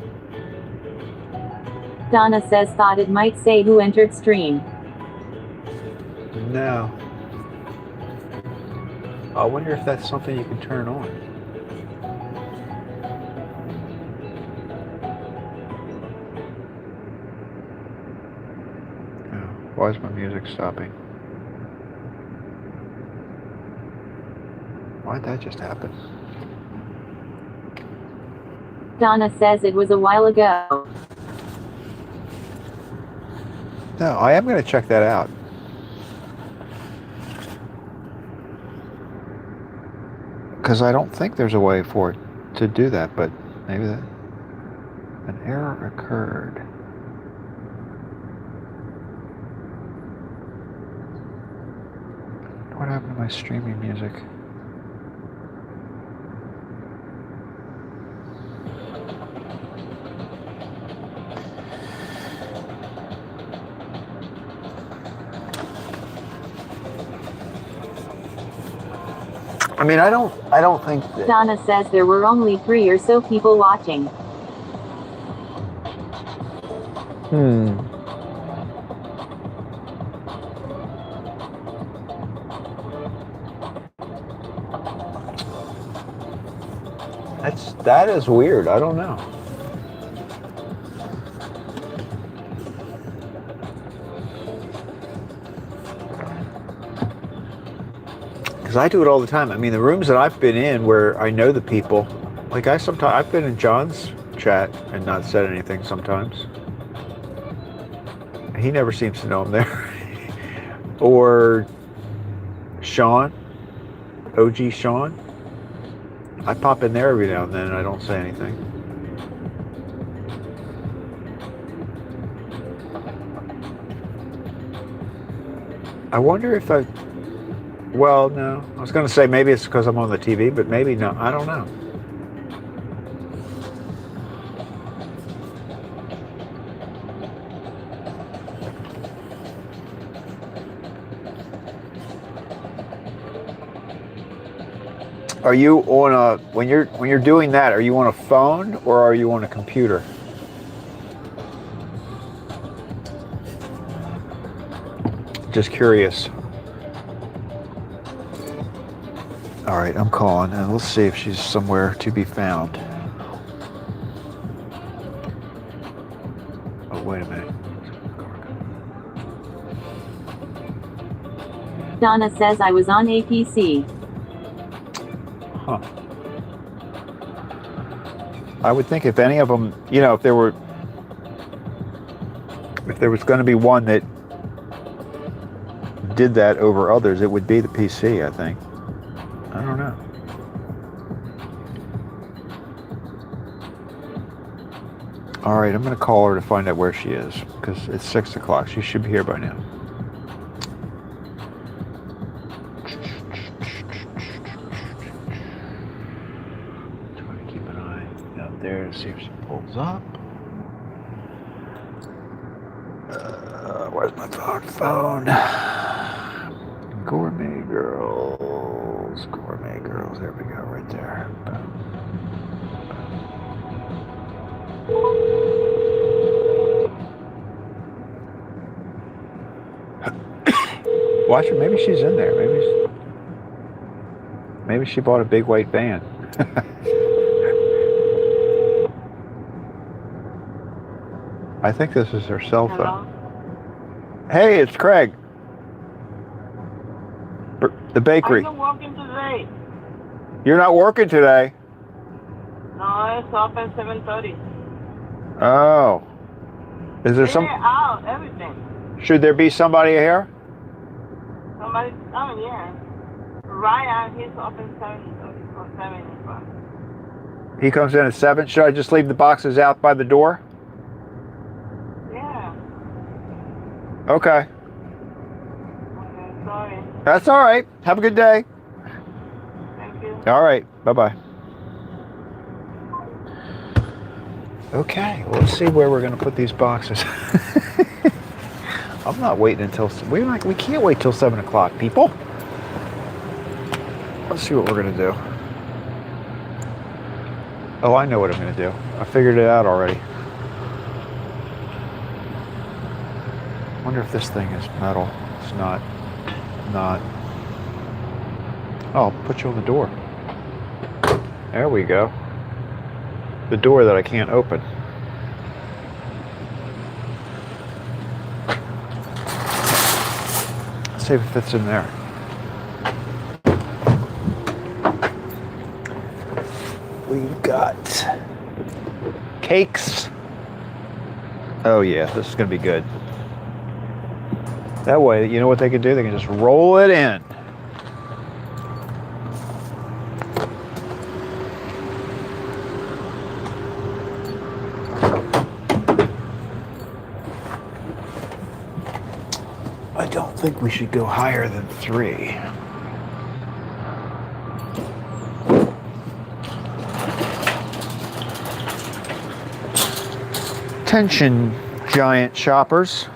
S2: Donna says thought it might say who entered stream.
S1: No. I wonder if that's something you can turn on. Oh, why is my music stopping? Why'd that just happen?
S2: Donna says it was a while ago.
S1: No, I am going to check that out. Because I don't think there's a way for it to do that, but maybe that an error occurred. What happened to my streaming music? I mean, I don't think that...
S2: Donna says there were only 3 or so people watching.
S1: That is weird. I don't know. Because I do it all the time. I mean, the rooms that I've been in where I know the people, like I've been in John's chat and not said anything sometimes. He never seems to know I'm there. Or Sean, OG Sean. I pop in there every now and then and I don't say anything. I wonder if well, no. I was going to say maybe it's because I'm on the TV, but maybe no. I don't know. Are you on a when you're doing that, are you on a phone or are you on a computer? Just curious. All right, I'm calling, and let's see if she's somewhere to be found. Oh, wait a minute.
S2: Donna says I was on APC.
S1: Huh. I would think if any of them, you know, if there was going to be one that did that over others, it would be the PC, I think. I don't know. All right, I'm going to call her to find out where she is, because it's 6 o'clock. She should be here by now. Try to keep an eye out there to see if she pulls up. Where's my phone? Gourmet girls, there we go, right there. Watch her, maybe she's in there, maybe she bought a big white van. I think this is her cell phone. Hey, it's Craig. The bakery.
S5: I'm not working today.
S1: You're not working today?
S5: No, it's open 7:30.
S1: Oh. Is there some...
S5: out, everything.
S1: Should there be somebody here?
S5: Somebody, yeah. Ryan, he's open 7:30 or 7 o'clock.
S1: He comes in at 7. Should I just leave the boxes out by the door? Okay.
S5: Okay, sorry.
S1: That's all right. Have a good day.
S5: Thank you.
S1: All right. Bye-bye. Okay, well, let's see where we're going to put these boxes. I'm not waiting until we can't wait till 7 o'clock, people. Let's see what we're going to do. Oh, I know what I'm going to do. I figured it out already. Wonder if this thing is metal. It's not. Oh, I'll put you on the door. There we go. The door that I can't open. Let's see if it fits in there. We've got cakes. Oh yeah, this is gonna be good. That way, you know what they can do? They can just roll it in. I don't think we should go higher than 3. Attention, giant shoppers.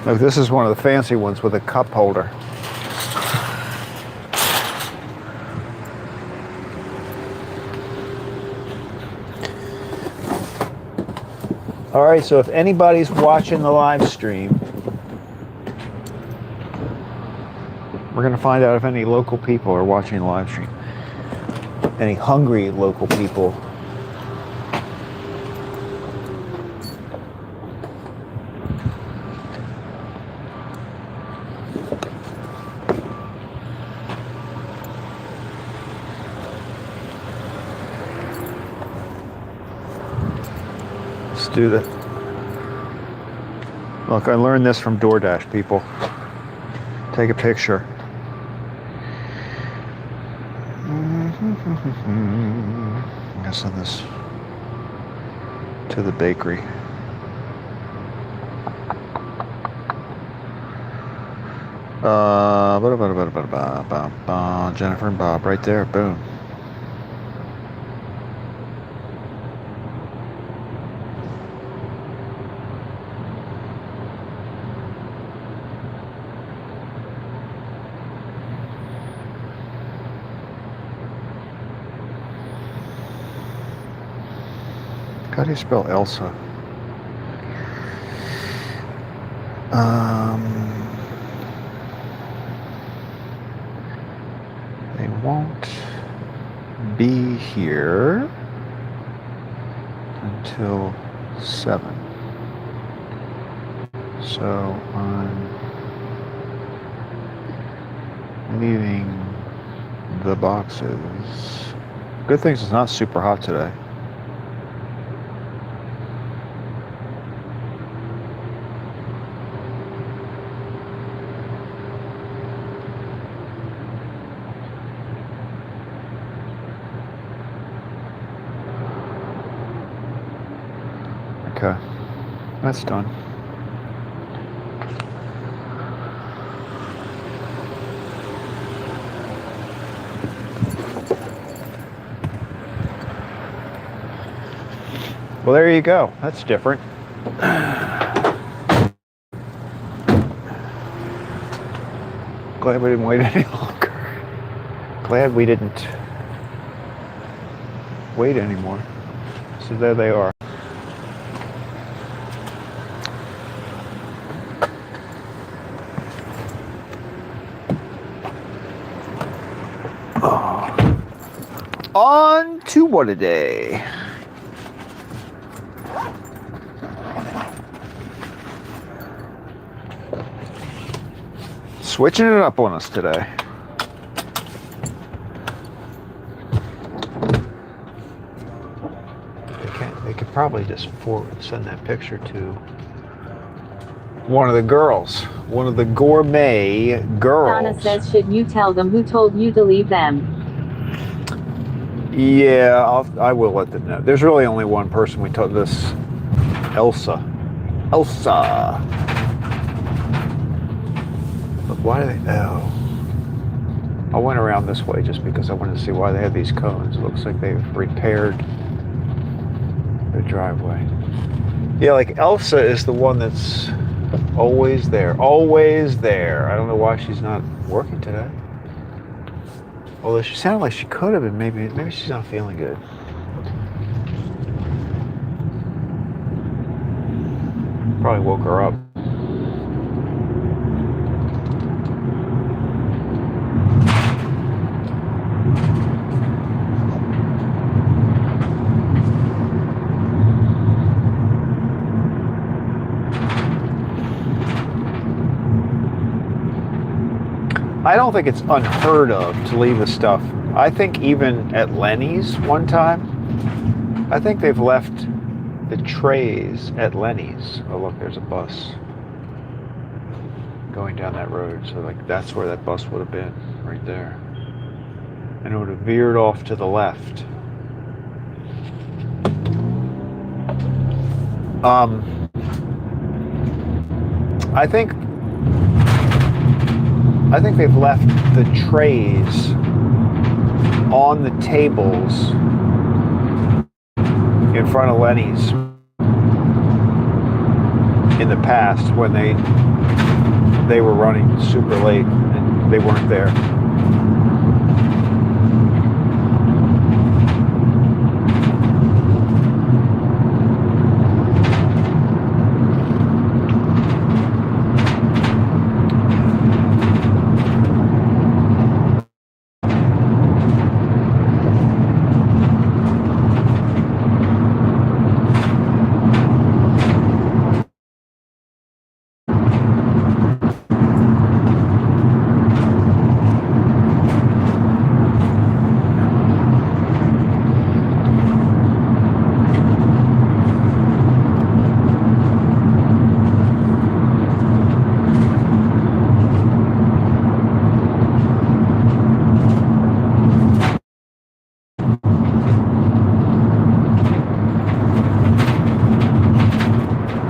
S1: Look, this is one of the fancy ones with a cup holder. All right, so if anybody's watching the live stream, we're going to find out if any local people are watching the live stream. Any hungry local people. Let's do that. Look, I learned this from DoorDash, people. Take a picture. I'm gonna send this to the bakery. Jennifer and Bob right there. Boom. How do you spell Elsa? They won't be here until 7. So I'm leaving the boxes. Good thing it's not super hot today. Okay, that's done. Well, there you go. That's different. Glad we didn't wait any longer. Glad we didn't wait anymore. So there they are. On to WhatADay. Switching it up on us today. They could probably just send that picture to one of the girls, one of the gourmet girls.
S2: Donna says, should you tell them who told you to leave them?
S1: Yeah, I will let them know. There's really only one person we told this, Elsa. Elsa. But why do they? Oh, I went around this way just because I wanted to see why they have these cones. It looks like they've repaired the driveway. Yeah, like Elsa is the one that's always there. Always there. I don't know why she's not working today. Although she sounded like she could have been. Maybe she's not feeling good. Probably woke her up. I don't think it's unheard of to leave the stuff. I think even at Lenny's one time, I think they've left the trays at Lenny's. Oh look, there's a bus going down that road. So like that's where that bus would have been, right there. And it would have veered off to the left. I think they've left the trays on the tables in front of Lenny's in the past when they were running super late and they weren't there.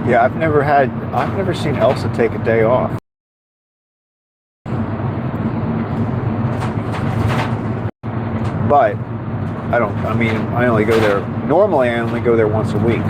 S1: Yeah, I've never seen Elsa take a day off. But I only go there, normally I only go there once a week.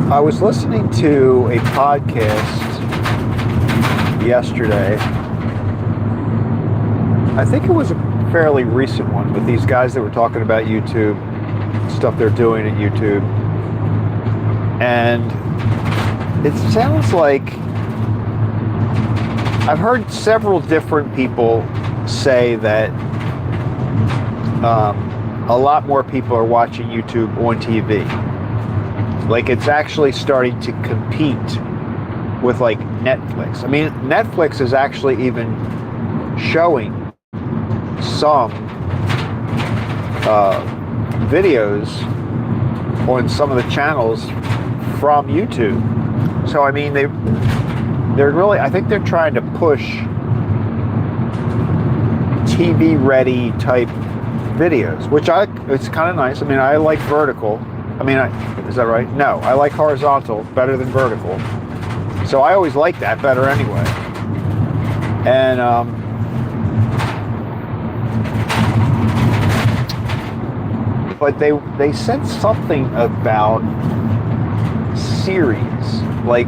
S1: I was listening to a podcast yesterday. I think it was a fairly recent one, but these guys that were talking about YouTube, stuff they're doing at YouTube. And it sounds like I've heard several different people say that a lot more people are watching YouTube on TV. Like it's actually starting to compete with like Netflix. I mean, Netflix is actually even showing some videos on some of the channels from YouTube. So I mean, they're really, I think they're trying to push TV ready type videos, which it's kind of nice. I mean, I like vertical. I mean, is that right? No, I like horizontal better than vertical. So I always like that better anyway. And but they said something about series, like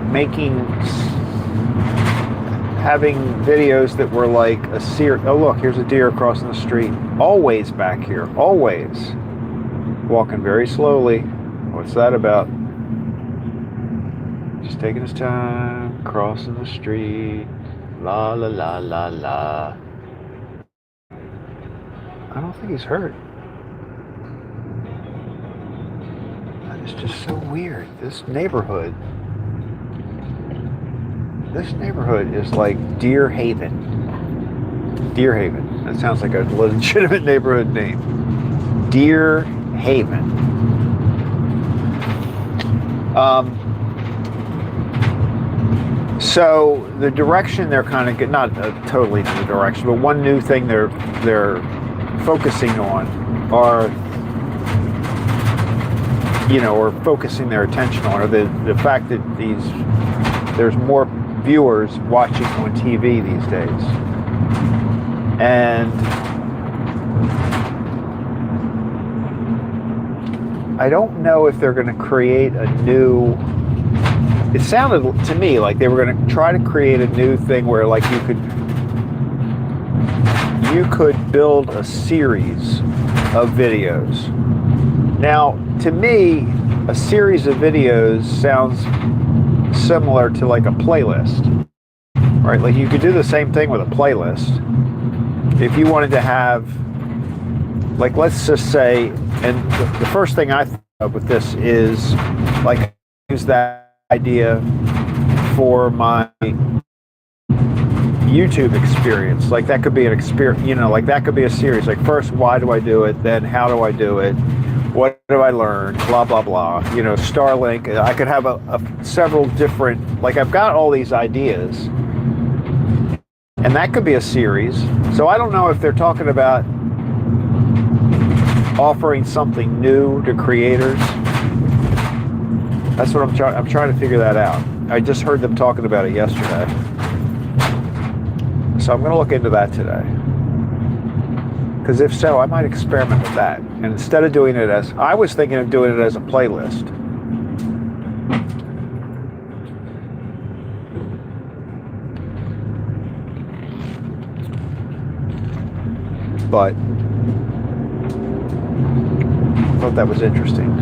S1: having videos that were like a series. Oh look, here's a deer crossing the street. Always back here, always. Walking very slowly. What's that about? Just taking his time, crossing the street. La la la la la. I don't think he's hurt. It's just so weird. This neighborhood is like Deer Haven. Deer Haven. That sounds like a legitimate neighborhood name. Deer Haven. So the direction they're kind of not totally the direction, but one new thing they're focusing on or focusing their attention on, or the fact that there's more viewers watching on TV these days. And I don't know if they're going to create a new... It sounded to me like they were going to try to create a new thing where like you could build a series of videos. Now, to me, a series of videos sounds similar to like a playlist, right? Like you could do the same thing with a playlist. If you wanted to have, like, let's just say, and the first thing I thought of with this is like use that idea for my YouTube experience. Like that could be an experience, like that could be a series. Like first, why do I do it? Then how do I do it? What do I learn? Blah, blah, blah. Starlink. I could have several different, like I've got all these ideas. And that could be a series. So I don't know if they're talking about offering something new to creators. That's what I'm trying to figure that out. I just heard them talking about it yesterday. So I'm going to look into that today. Because if so, I might experiment with that. And instead of doing it as... I was thinking of doing it as a playlist. But I thought that was interesting.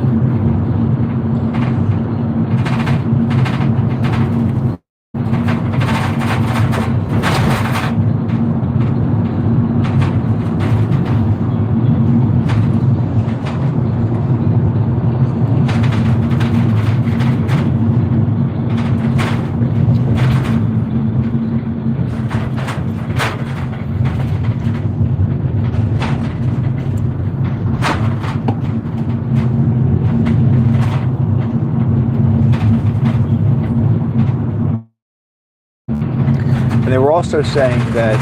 S1: And they were also saying that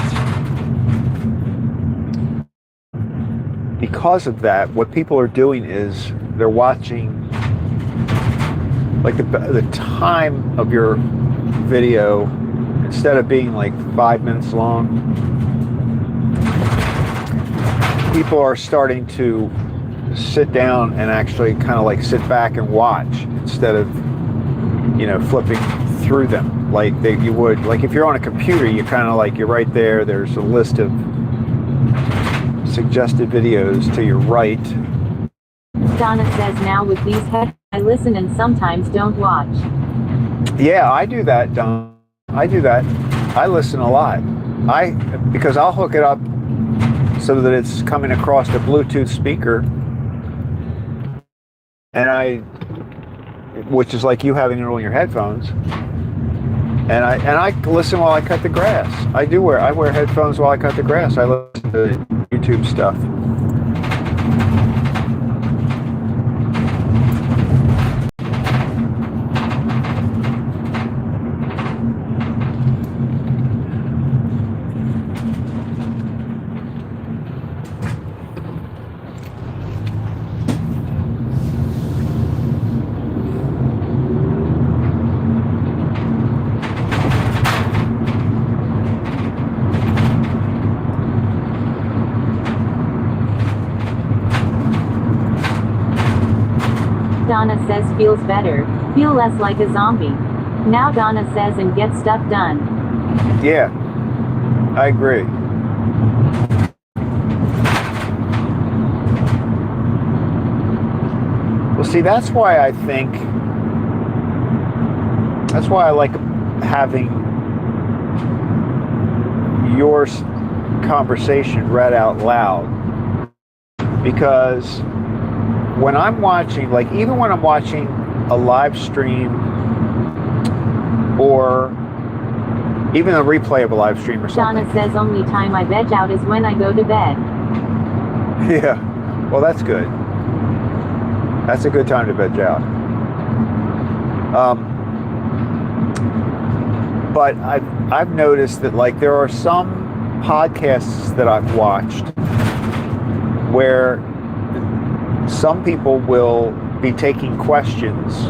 S1: because of that, what people are doing is they're watching, like the time of your video, instead of being like 5 minutes long, people are starting to sit down and actually kind of like sit back and watch instead of, flipping through them like you would. Like if you're on a computer, you kind of like, you're right there. There's a list of suggested videos to your right.
S2: Donna says now with these headphones, I listen and sometimes don't watch.
S1: Yeah, I do that, Don. I do that. I listen a lot. Because I'll hook it up so that it's coming across the Bluetooth speaker, which is like you having it on your headphones. And I listen while I cut the grass. I wear headphones while I cut the grass. I listen to YouTube stuff.
S2: Donna says feels better. Feel less like a zombie. Now Donna says and get stuff done.
S1: Yeah, I agree. Well, see, that's why I like having your conversation read out loud. Because when I'm watching, like even when I'm watching a live stream or even a replay of a live stream or something.
S2: Donna says only time I veg out is when I go to bed.
S1: Yeah, well that's good. That's a good time to veg out. But I've noticed that like there are some podcasts that I've watched where some people will be taking questions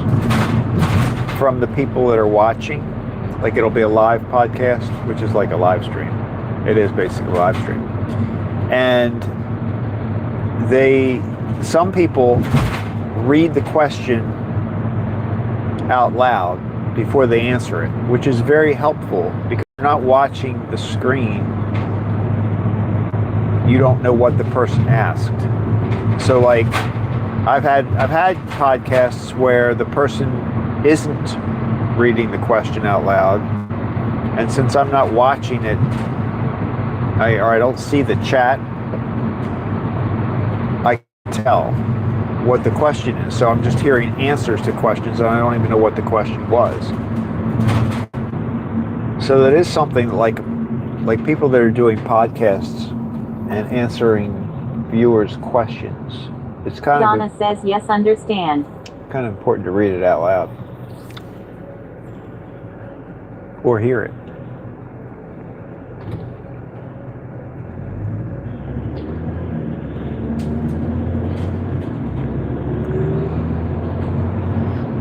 S1: from the people that are watching. Like it'll be a live podcast, which is like a live stream. It is basically a live stream. And some people read the question out loud before they answer it, which is very helpful because you're not watching the screen. You don't know what the person asked. So like I've had podcasts where the person isn't reading the question out loud, and since I'm not watching it, I don't see the chat, I can tell what the question is. So I'm just hearing answers to questions and I don't even know what the question was. So that is something like people that are doing podcasts and answering viewers' questions. It's kind
S2: Donna says yes, understand.
S1: Kind of important to read it out loud or hear it.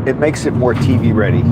S1: It makes it more TV ready.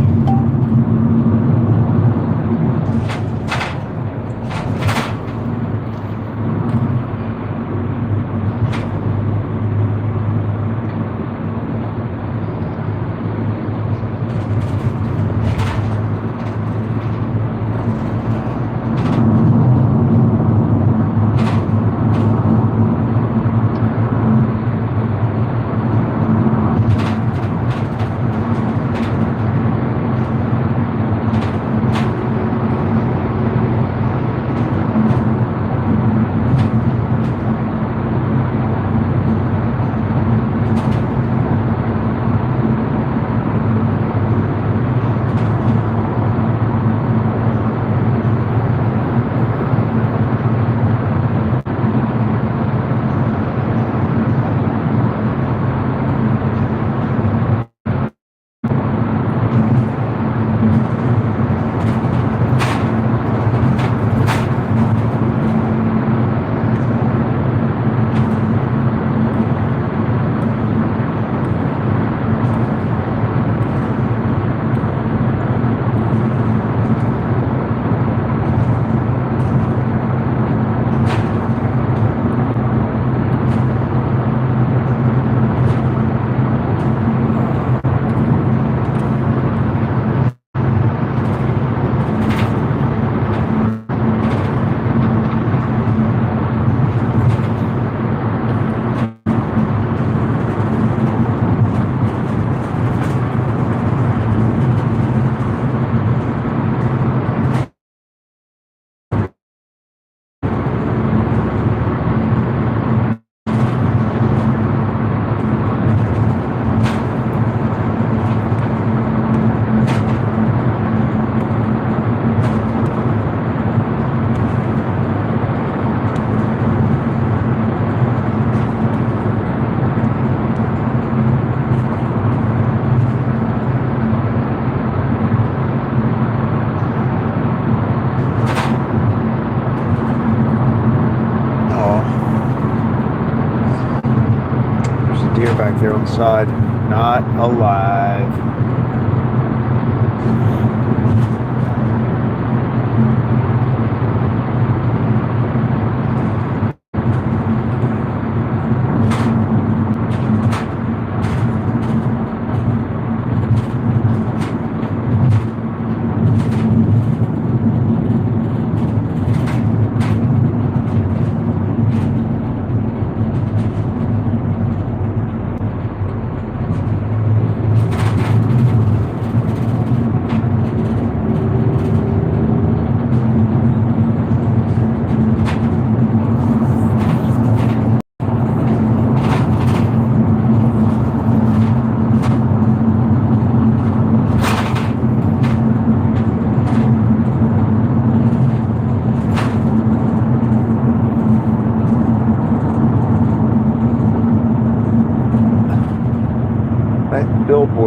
S1: Back there on the side, not alive.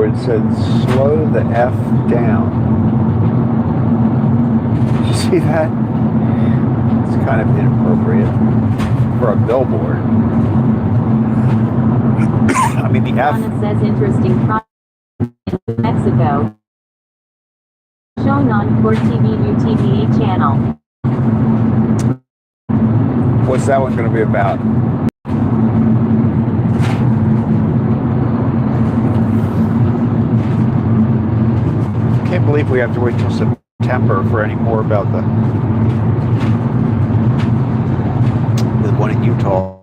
S1: billboard said, "Slow the F down." Did you see that? It's kind of inappropriate for a billboard. I mean, the F.
S2: Donna says interesting project in Mexico. Shown on Core TV UTVA channel.
S1: What's that one going to be about? Can't believe we have to wait till September for any more about the one in Utah.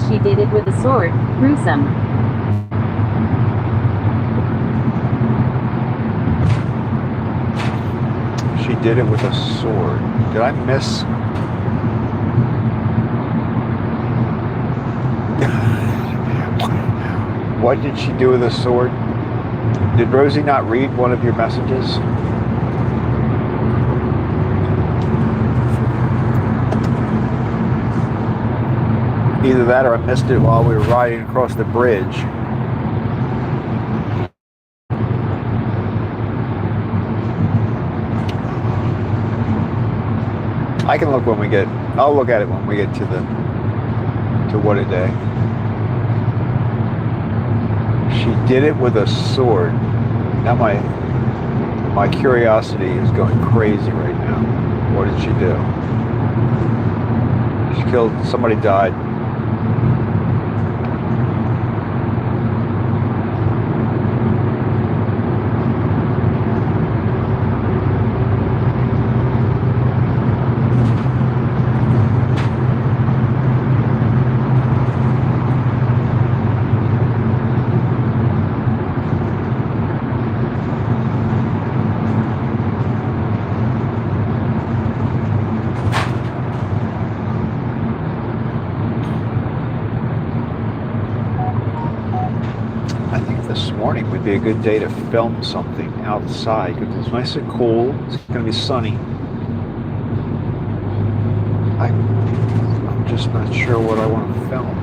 S2: She did it with a sword. Gruesome.
S1: She did it with a sword. Did I miss? What did she do with a sword? Did Rosie not read one of your messages? Either that or I missed it while we were riding across the bridge. I can look when we get, I'll look at it when we get to WhatADay. She did it with a sword. Now my curiosity is going crazy right now. What did she do? She killed, somebody died. Would be a good day to film something outside because it's nice and cool. It's going to be sunny. I'm just not sure what I want to film.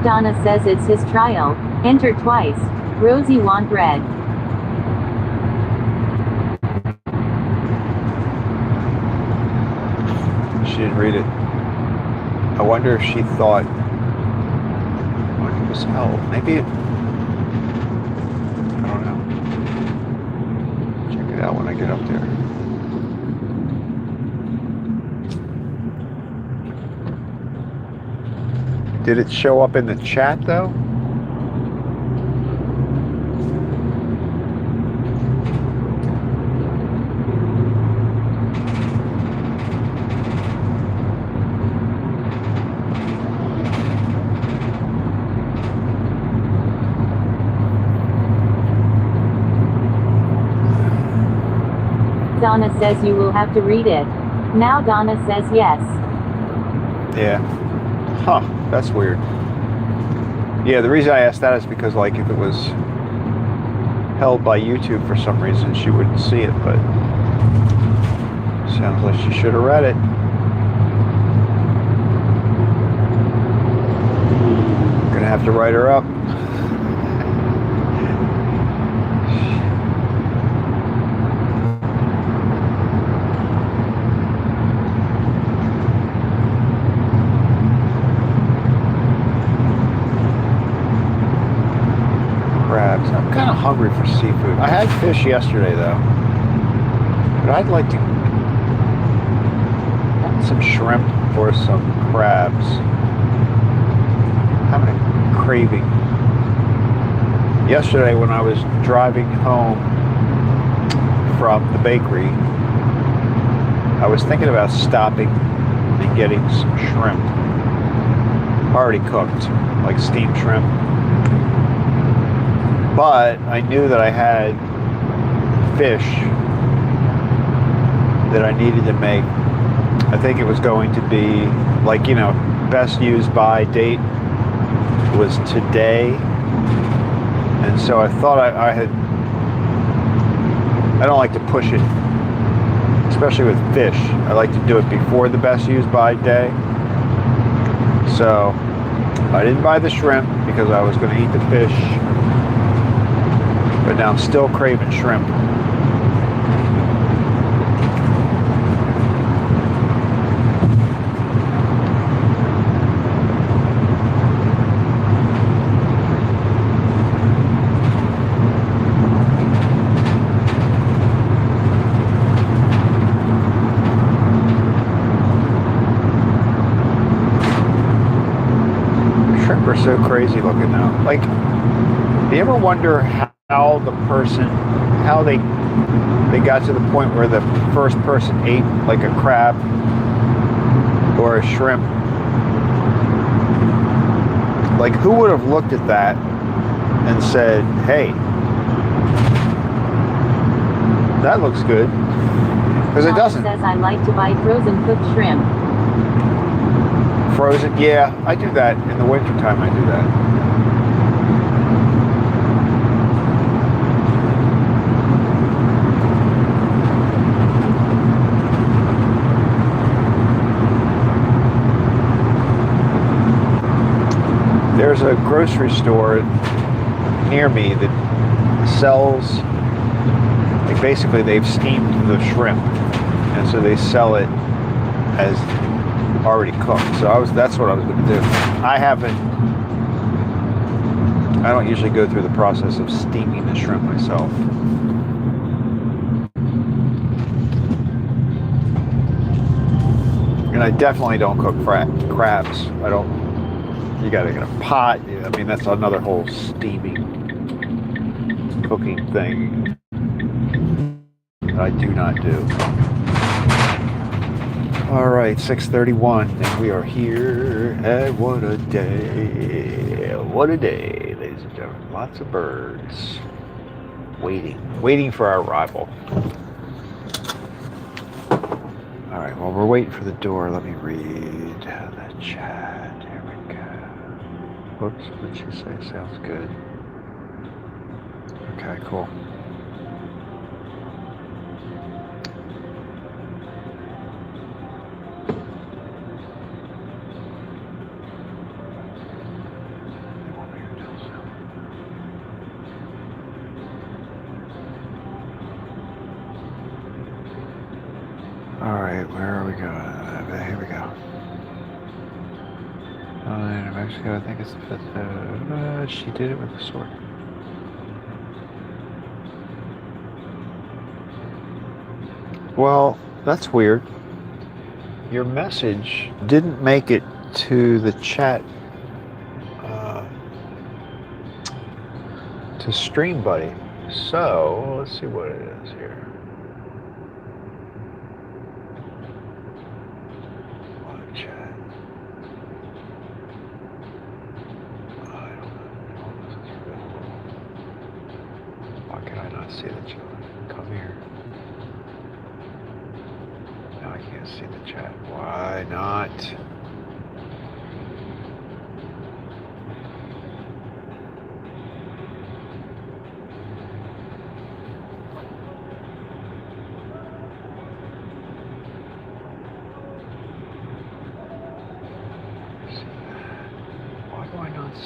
S2: Donna says it's his trial. Enter twice. Rosie want red.
S1: She didn't read it. I wonder if she thought it was hell. Maybe it, I don't know. Check it out when I get up there. Did it show up in the chat though?
S2: Donna says you will have to read it. Now Donna says yes.
S1: Yeah. Huh, that's weird. Yeah, the reason I asked that is because, like, if it was held by YouTube for some reason, she wouldn't see it, but sounds like she should have read it. Gonna have to write her up. I'm kind of hungry for seafood. I had fish yesterday though, but I'd like to have some shrimp or some crabs. I'm having a craving. Yesterday when I was driving home from the bakery, I was thinking about stopping and getting some shrimp, already cooked, like steamed shrimp. But I knew that I had fish that I needed to make. I think it was going to be, like, you know, best used by date was today. And so I thought I don't like to push it, especially with fish. I like to do it before the best used by day. So I didn't buy the shrimp because I was going to eat the fish. But now I'm still craving shrimp. Shrimp are so crazy looking now. Like, do you ever wonder how the person, how they got to the point where the first person ate like a crab or a shrimp? Like, who would have looked at that and said, hey, that looks good? Because it doesn't.
S2: Says I like to buy frozen cooked shrimp.
S1: Frozen? Yeah, I do that in the wintertime. I do that. There's a grocery store near me that sells, like, basically they've steamed the shrimp, and so they sell it as already cooked. So that's what I was going to do. I don't usually go through the process of steaming the shrimp myself. And I definitely don't cook crabs. I don't. You gotta get a pot. I mean, that's another whole steaming, cooking thing that I do not do. All right, 6:31, and we are here at WhatADay. WhatADay, ladies and gentlemen. Lots of birds waiting for our arrival. All right, while we're waiting for the door, let me read the chat. Whoops, what did she say? Sounds good. Okay, cool. All right, where are we going? Here we go. In Mexico, I think it's the 5th. She did it with a sword. Well, that's weird. Your message didn't make it to the chat to StreamBuddy. So let's see what it is here. Live chat. I don't know if this is available. Why can I not see the chat? Come here. Now I can't see the chat. Why not?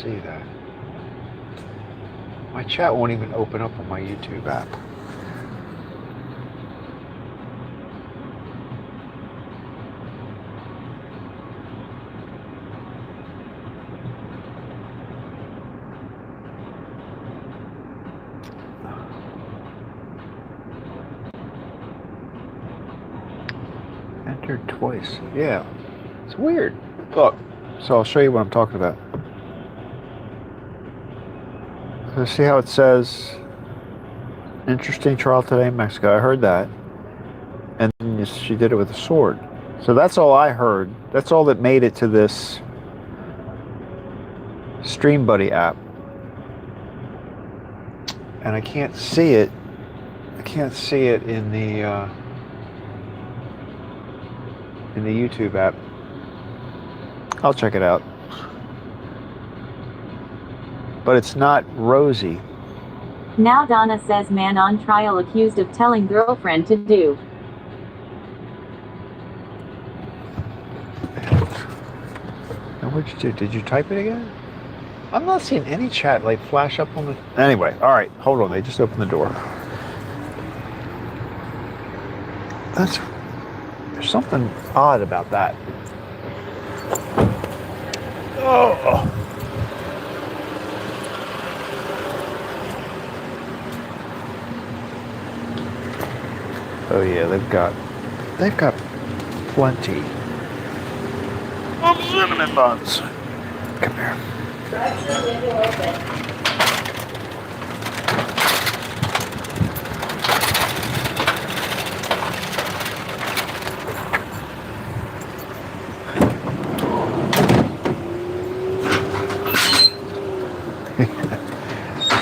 S1: See that. My chat won't even open up on my YouTube app. Entered twice. Yeah. It's weird. Look. So I'll show you what I'm talking about. So see how it says interesting trial today in Mexico. I heard that. And then she did it with a sword. So that's all I heard. That's all that made it to this StreamBuddy app. And I can't see it. I can't see it in the YouTube app. I'll check it out. But it's not Rosie.
S2: Now Donna says man on trial accused of telling girlfriend to do.
S1: And what'd you do? Did you type it again? I'm not seeing any chat like flash up on the... Anyway, all right, hold on. They just opened the door. There's something odd about that. Oh. Oh yeah, they've got plenty of cinnamon buns. Come here.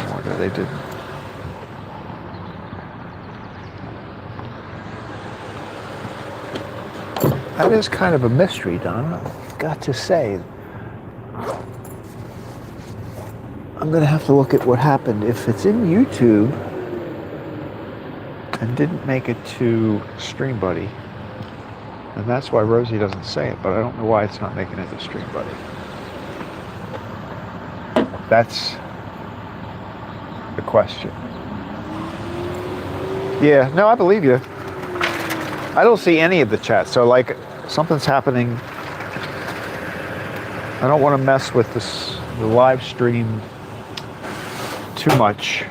S1: Wonder they didn't. That is kind of a mystery, Donna. I've got to say. I'm going to have to look at what happened. If it's in YouTube and didn't make it to StreamBuddy, and that's why Rosie doesn't say it, but I don't know why it's not making it to StreamBuddy. That's the question. Yeah, no, I believe you. I don't see any of the chat, so like something's happening. I don't want to mess with the live stream too much.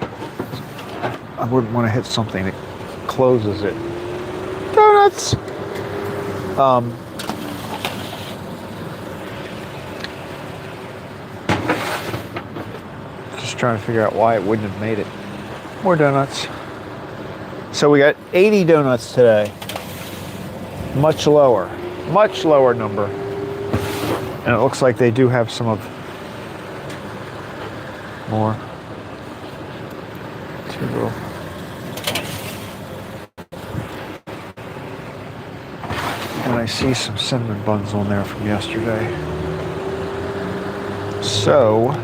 S1: I wouldn't want to hit something that closes it. Donuts! Just trying to figure out why it wouldn't have made it. More donuts. So we got 80 donuts today. Much lower number. And it looks like they do have some of more. Too little. And I see some cinnamon buns on there from yesterday. So,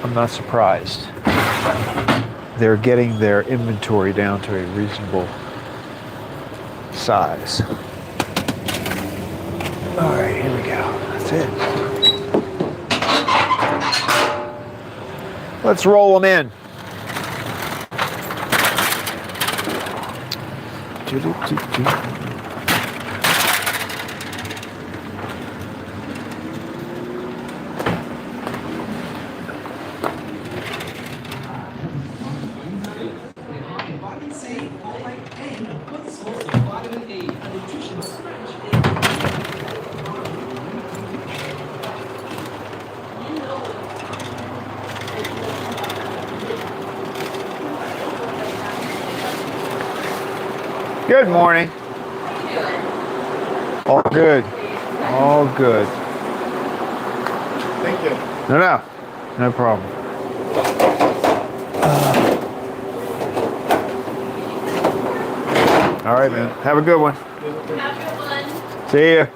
S1: I'm not surprised. They're getting their inventory down to a reasonable size. All right, here we go. That's it. Let's roll them in. Good morning. All good. All good.
S4: Thank you.
S1: No, no problem. All right, man. Have a good one. See ya.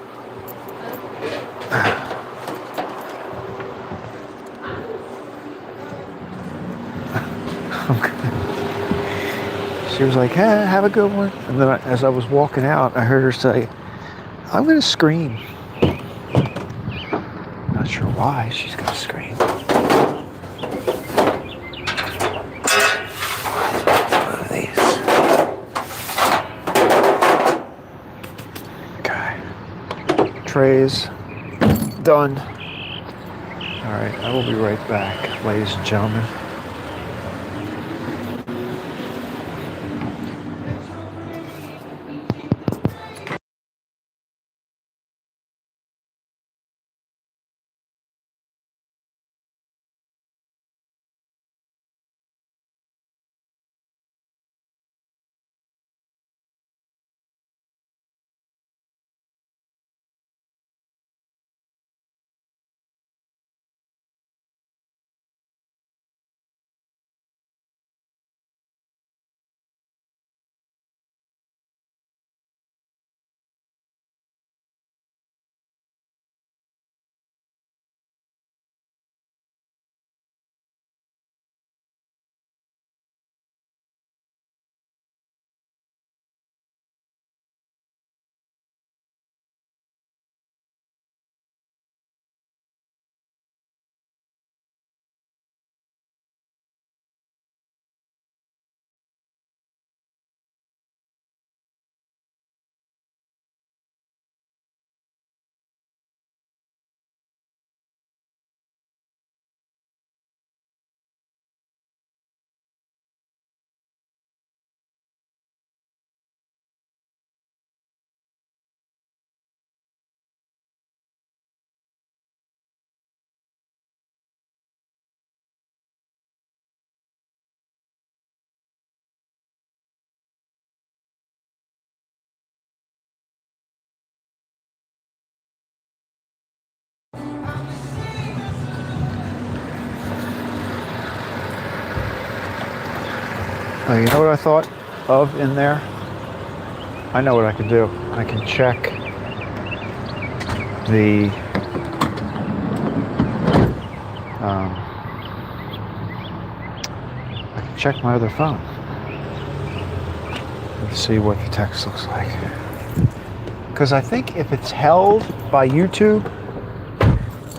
S1: She was like, hey, have a good one. And then as I was walking out, I heard her say, I'm going to scream. Not sure why she's going to scream. One of these. Okay. Trays done. All right, I will be right back, ladies and gentlemen. You know what I thought of in there? I know what I can do. I can check the I can check my other phone and see what the text looks like. Because I think if it's held by YouTube,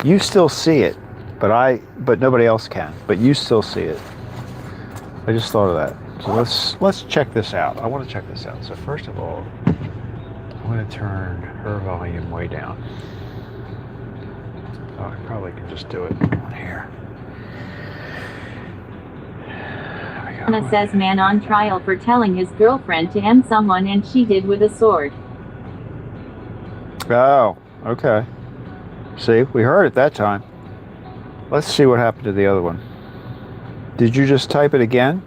S1: you still see it, but nobody else can. But you still see it. I just thought of that. So let's check this out. I want to check this out. So first of all, I'm going to turn her volume way down. Oh, I probably can just do it on here. There we go.
S2: Anna says man on trial for telling his girlfriend to M someone and she did with a sword.
S1: Oh, okay. See, we heard it that time. Let's see what happened to the other one. Did you just type it again?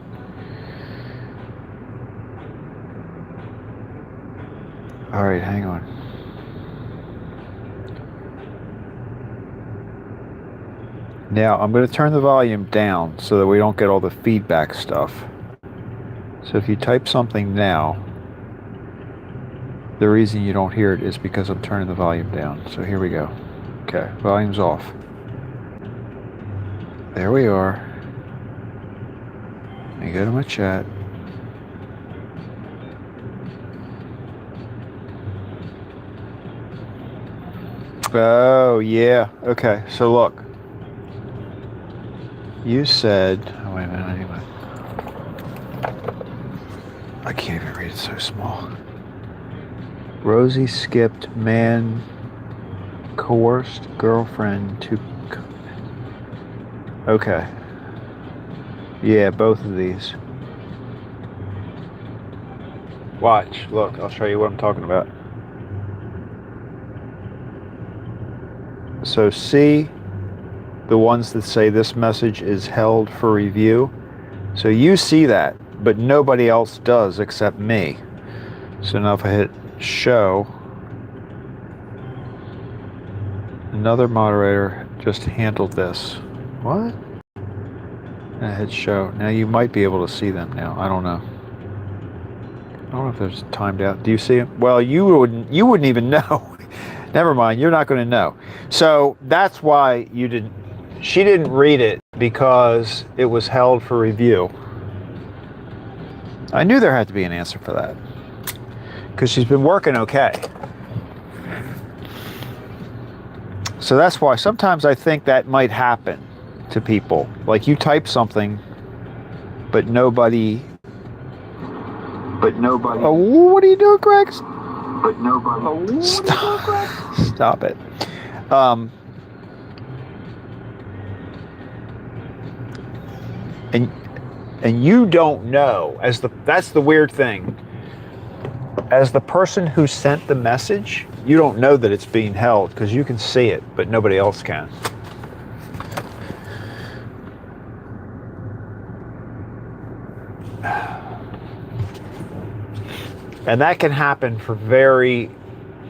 S1: All right, hang on. Now, I'm going to turn the volume down so that we don't get all the feedback stuff. So if you type something now, the reason you don't hear it is because I'm turning the volume down. So here we go. Okay, volume's off. There we are. Let me go to my chat. Oh, yeah. Okay, so look. You said... Oh, wait a minute. Anyway. I can't even read it, so small. Rosie skipped man coerced girlfriend to... Okay. Yeah, both of these. Watch. Look, I'll show you what I'm talking about. So see the ones that say this message is held for review. So you see that, but nobody else does except me. So now if I hit show, another moderator just handled this. What? And I hit show. Now you might be able to see them now. I don't know. I don't know if there's timed out. Do you see them? Well, you wouldn't even know. Never mind. You're not going to know. So that's why you didn't. She didn't read it because it was held for review. I knew there had to be an answer for that because she's been working okay. So that's why sometimes I think that might happen to people. Like you type something, but nobody. Oh, what are you doing, Greg?
S5: But nobody.
S1: Stop it. And you don't know, that's the weird thing. As the person who sent the message, you don't know that it's being held because you can see it, but nobody else can. And that can happen for very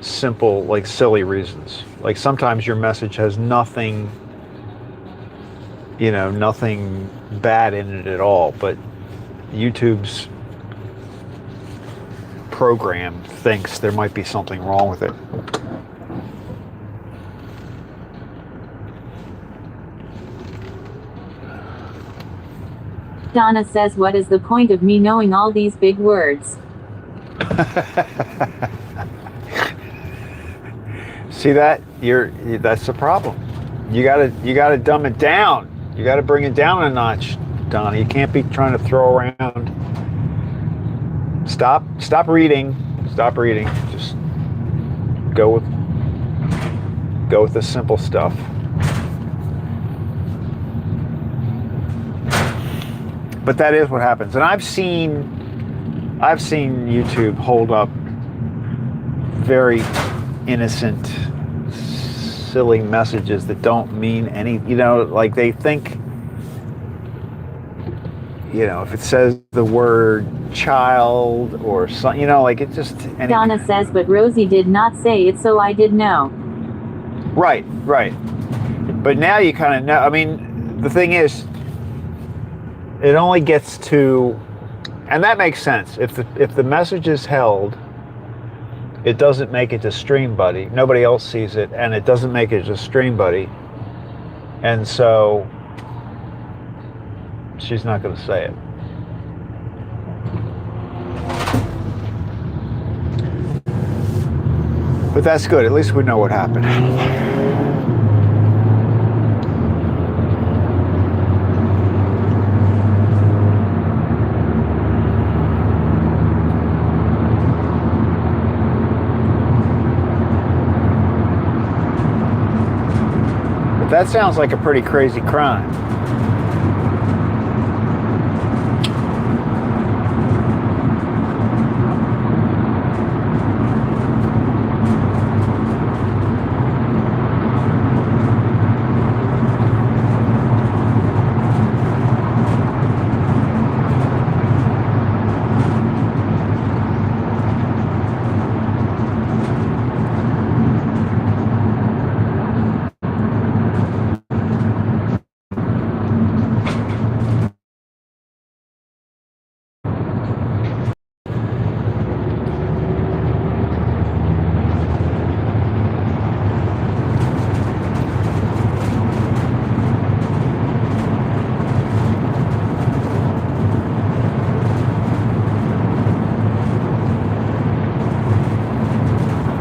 S1: simple, like silly reasons. Like sometimes your message has nothing, nothing bad in it at all, but YouTube's program thinks there might be something wrong with it.
S2: Donna says, what is the point of me knowing all these big words?
S1: See that? That's the problem. You gotta dumb it down. You gotta bring it down a notch, Donna. You can't be trying to throw around. Stop reading. Stop reading. Just go with the simple stuff. But that is what happens. And I've seen YouTube hold up very innocent, silly messages that don't mean any, like they think, if it says the word child or something, like it just...
S2: Donna says, but Rosie did not say it, so I did know.
S1: Right. But now you kind of know. I mean, the thing is, it only gets to... And that makes sense. If the message is held, it doesn't make it to StreamBuddy. Nobody else sees it, and it doesn't make it to StreamBuddy. And so she's not going to say it. But that's good. At least we know what happened. That sounds like a pretty crazy crime.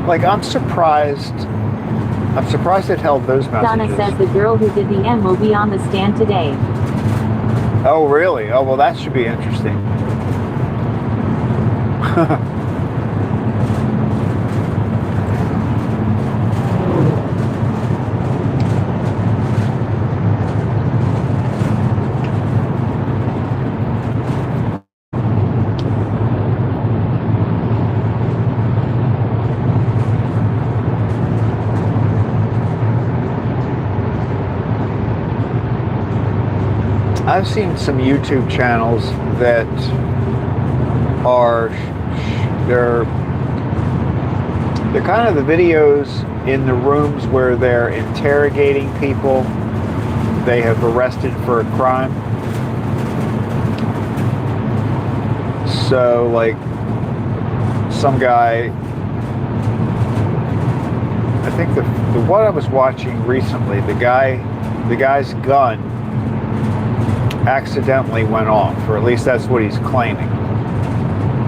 S1: Like, I'm surprised it held those messages.
S2: Donna says the girl who did the M will be on the stand today.
S1: Oh, really? Oh, well, that should be interesting. I've seen some YouTube channels that are They're kind of the videos in the rooms where they're interrogating people they have arrested for a crime. So, like, some guy, I think the one I was watching recently, the guy's gun accidentally went off, or at least that's what he's claiming.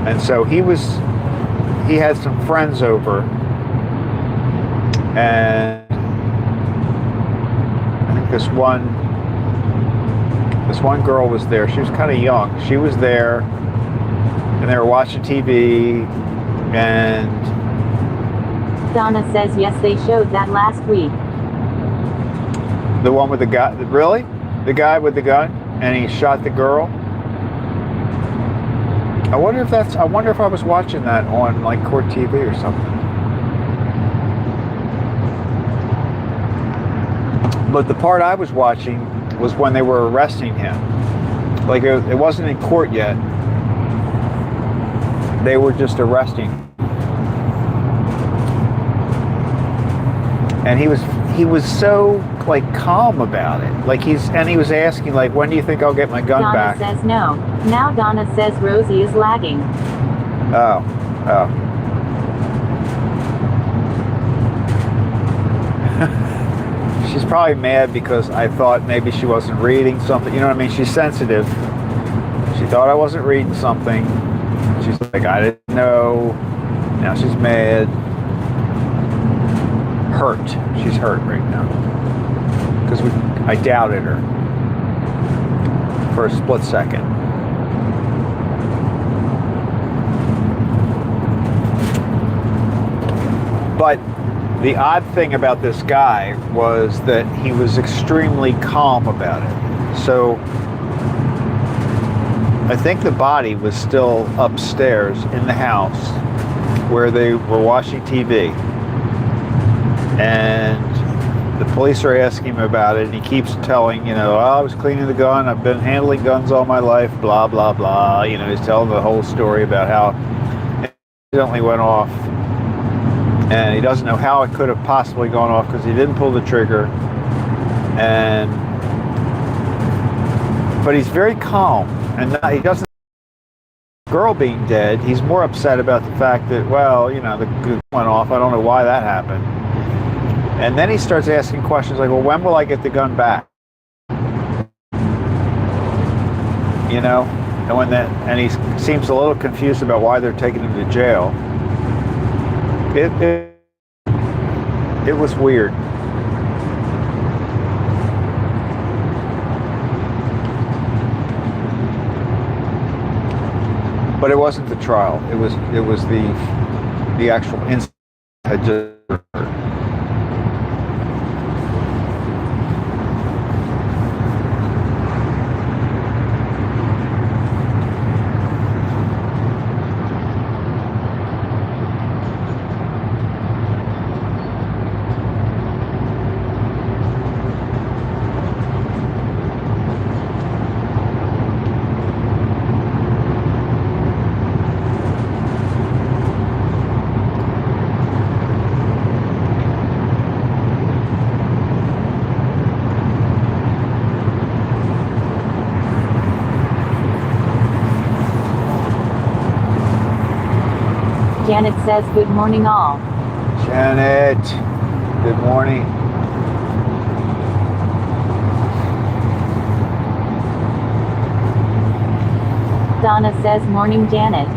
S1: And so he had some friends over, and I think this one girl was there. She was kind of young. She was there, and they were watching TV, and
S2: Donna says yes, they showed that last week.
S1: the one with the guy, really? The guy with the gun, and he shot the girl? I wonder if I was watching that on like Court TV or something. But the part I was watching was when they were arresting him. Like it wasn't in court yet. They were just arresting him. And he was so like calm about it. Like he was asking like, when do you think I'll get my gun back?
S2: Donna says no. Now Donna says Rosie is lagging.
S1: Oh. She's probably mad because I thought maybe she wasn't reading something. You know what I mean? She's sensitive. She thought I wasn't reading something. She's like, I didn't know. Now she's mad. Hurt. She's hurt right now. Because I doubted her for a split second. But the odd thing about this guy was that he was extremely calm about it. So I think the body was still upstairs in the house where they were watching TV. And the police are asking him about it, and he keeps telling, I was cleaning the gun, I've been handling guns all my life, blah, blah, blah. He's telling the whole story about how it accidentally went off. And he doesn't know how it could have possibly gone off because he didn't pull the trigger. But he's very calm, and he doesn't. The girl being dead, he's more upset about the fact that, the gun went off. I don't know why that happened. And then he starts asking questions like, well, when will I get the gun back? And he seems a little confused about why they're taking him to jail. It was weird. But it wasn't the trial. It was the actual incident had just occurred.
S2: Janet says good morning all.
S1: Janet, good morning.
S2: Donna says morning Janet.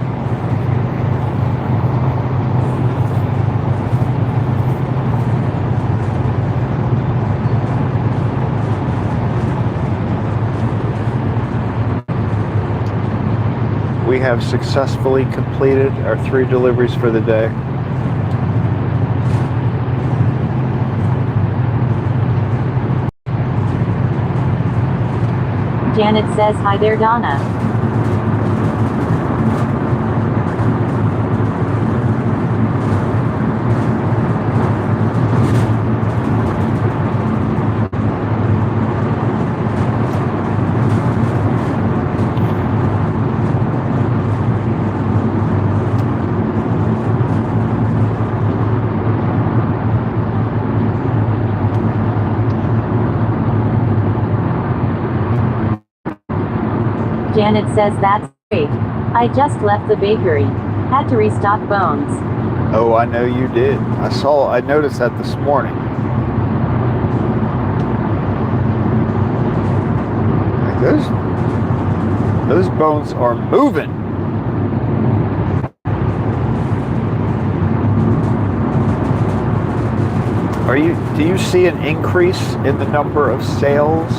S1: We have successfully completed our 3 deliveries for the day.
S2: Janet says hi there Donna. Janet says that's great. I just left the bakery. Had to restock bones.
S1: Oh, I know you did. I noticed that this morning. Like those bones are moving. Do you see an increase in the number of sales?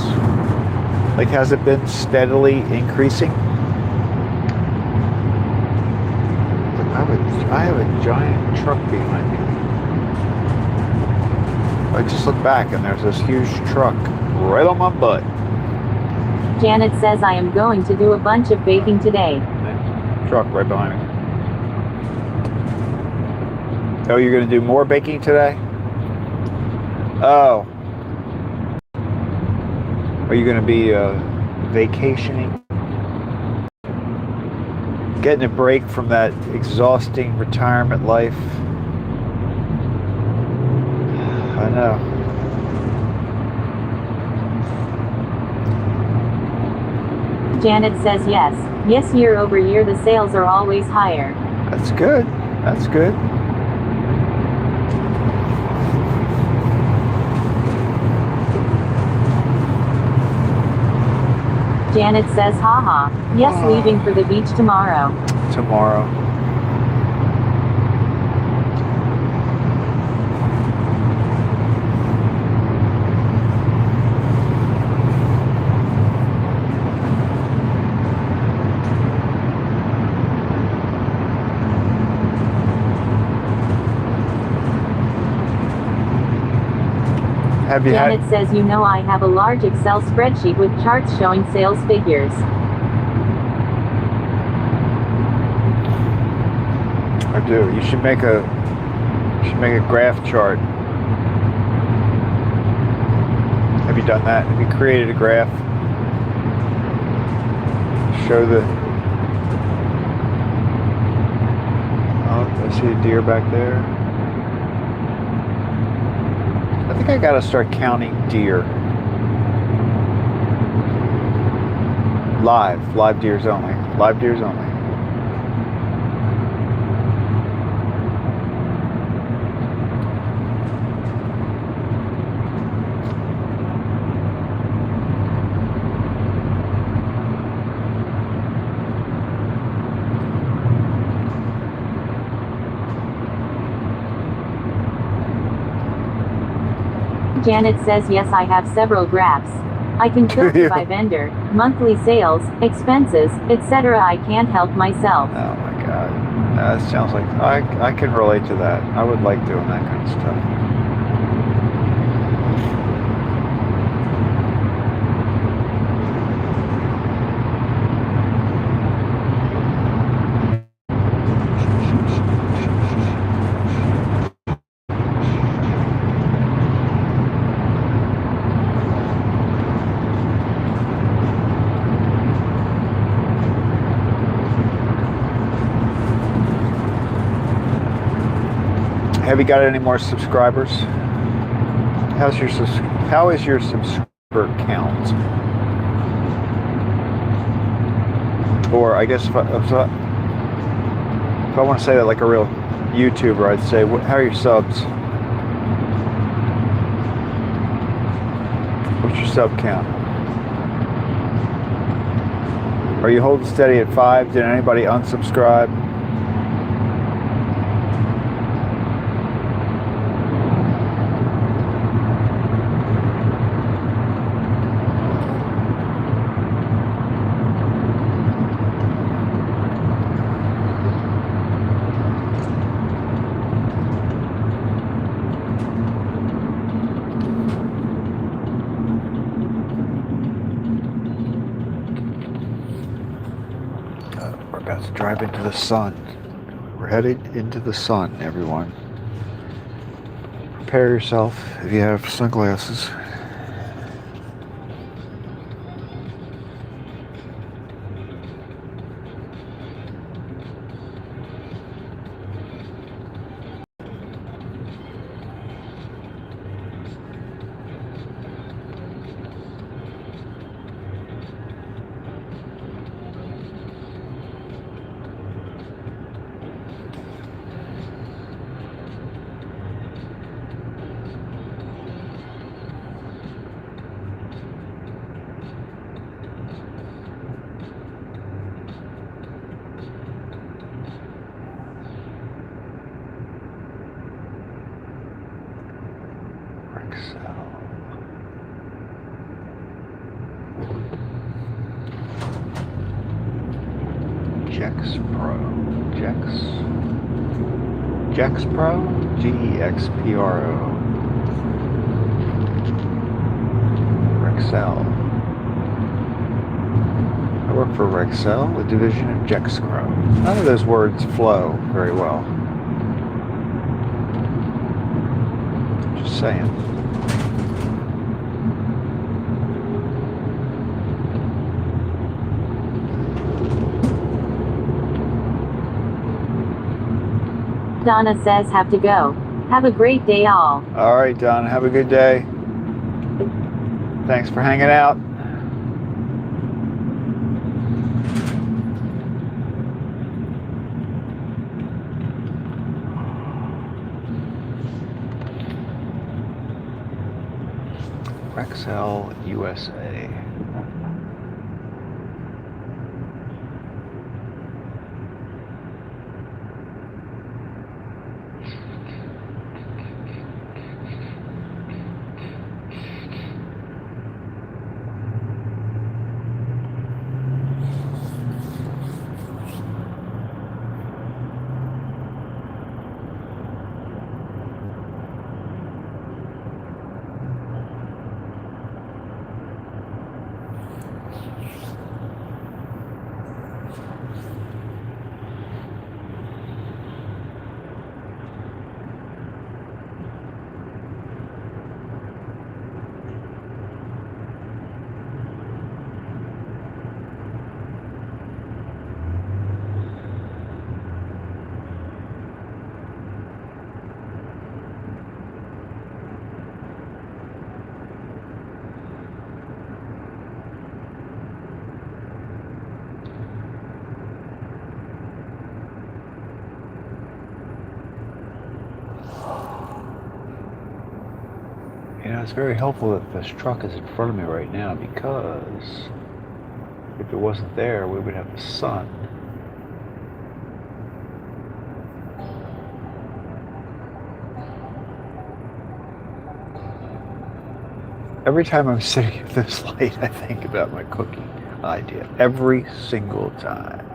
S1: Like, has it been steadily increasing? I have a giant truck behind me. I just look back and there's this huge truck right on my butt.
S2: Janet says I am going to do a bunch of baking today.
S1: Truck right behind me. Oh, you're going to do more baking today? Oh. Are you going to be vacationing? Getting a break from that exhausting retirement life? I know.
S2: Janet says yes. Yes, year over year the sales are always higher.
S1: That's good. That's good.
S2: Janet says haha. Yes, leaving for the beach tomorrow.
S1: Tomorrow. Have you
S2: Janet says you know I have a large Excel spreadsheet with charts showing sales figures.
S1: I do. You should make a graph chart. Have you done that? Have you created a graph? Show the... Oh, I see a deer back there. I think I gotta start counting deer. Live deers only. Live deers only.
S2: Janet says yes, I have several graphs. I can filter by vendor, monthly sales, expenses, etc. I can't help myself.
S1: Oh my god. That sounds like... I can relate to that. I would like doing that kind of stuff. Have you got any more subscribers? How is your subscriber count? Or I guess if I want to say that like a real YouTuber, I'd say, how are your subs? What's your sub count? Are you holding steady at 5? Did anybody unsubscribe? About to drive into the sun. We're headed into the sun, everyone. Prepare yourself if you have sunglasses. Jex Pro. Jex Pro? Gexpro. Rexel. I work for Rexel, a division of Gexpro. None of those words flow very well. Just saying.
S2: Donna says have to go. Have a great day all.
S1: All right, Don. Have a good day. Thanks for hanging out. Rexel USA. You know, it's very helpful that this truck is in front of me right now, because if it wasn't there, we would have the sun. Every time I'm sitting at this light, I think about my cooking idea. Every single time.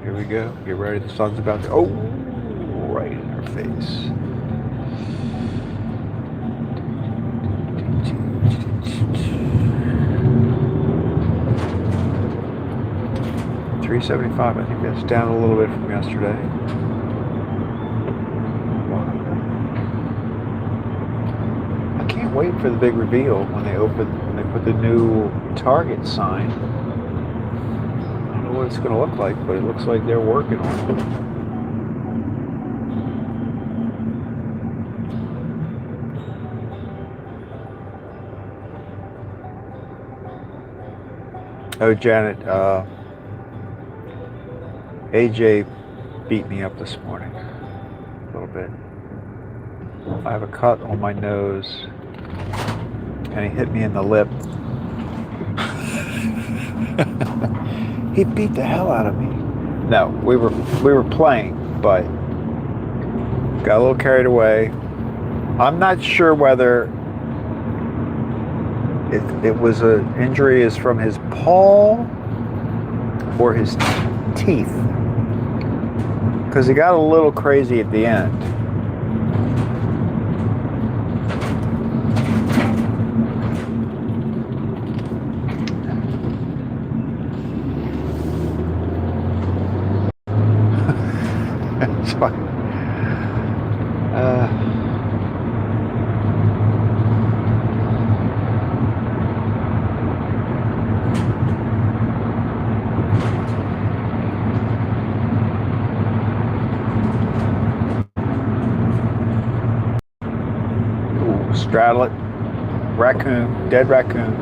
S1: Here we go. Get ready. The sun's about to... Oh! Right in our face. $3.75. I think that's down a little bit from yesterday. I can't wait for the big reveal when they put the new Target sign. What it's going to look like, but it looks like they're working on it. Oh, Janet, AJ beat me up this morning a little bit. I have a cut on my nose, and he hit me in the lip. He beat the hell out of me. No, we were playing, but got a little carried away. I'm not sure whether it was an injury is from his paw or his teeth, because he got a little crazy at the end. Straddle it. Raccoon. Dead raccoon.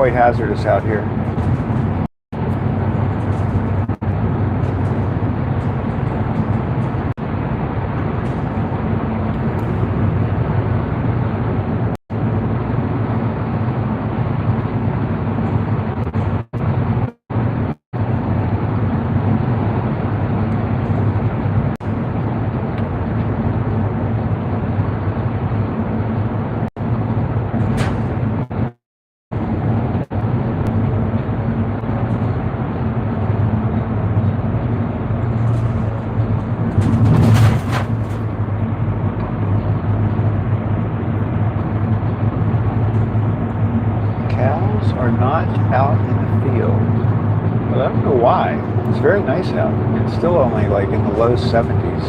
S1: quite hazardous out here. Are not out in the field, but I don't know why. It's very nice out. It's still only like in the low 70s,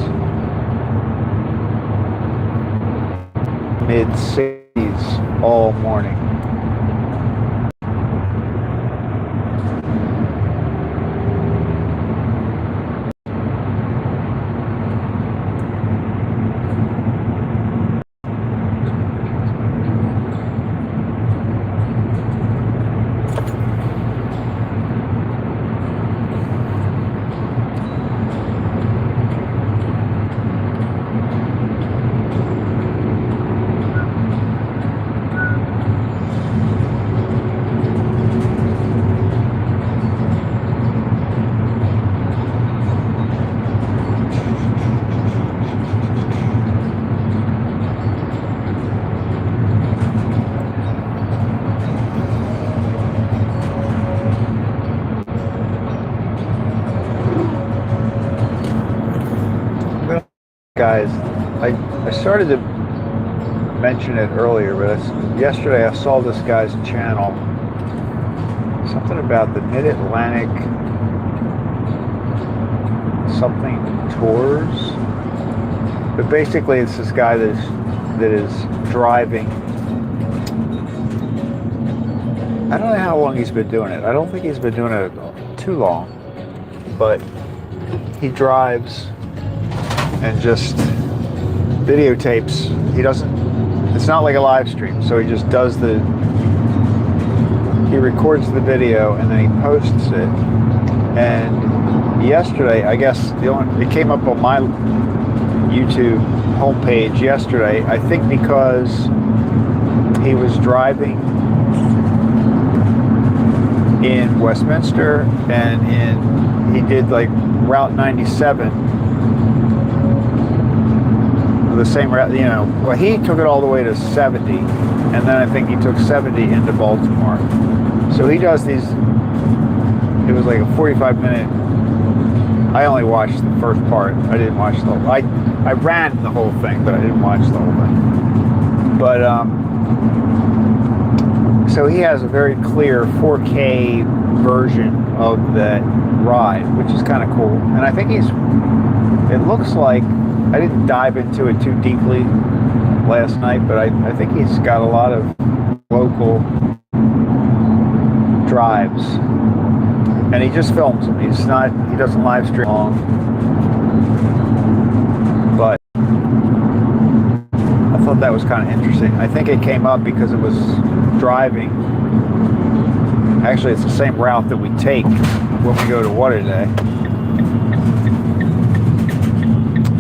S1: mid 60s all morning. Guys, I started to mention it earlier, but yesterday I saw this guy's channel, something about the Mid-Atlantic something tours, but basically it's this guy that is driving. I don't know how long he's been doing it. I don't think he's been doing it too long, but he drives and just videotapes. It's not like a live stream, so he just does he records the video and then he posts it. And yesterday, I guess it came up on my YouTube homepage yesterday, I think because he was driving in Westminster and he did like Route 97, the same route, well, he took it all the way to 70, and then I think he took 70 into Baltimore. So he does these, it was like a 45-minute, I only watched the first part. I didn't watch the whole, I ran the whole thing, but I didn't watch the whole thing. But, so he has a very clear 4K version of that ride, which is kind of cool. And I think it looks like, I didn't dive into it too deeply last night, but I think he's got a lot of local drives, and he just films them. He doesn't live stream long, but I thought that was kind of interesting. I think it came up because it was driving. Actually, it's the same route that we take when we go to WhatADay.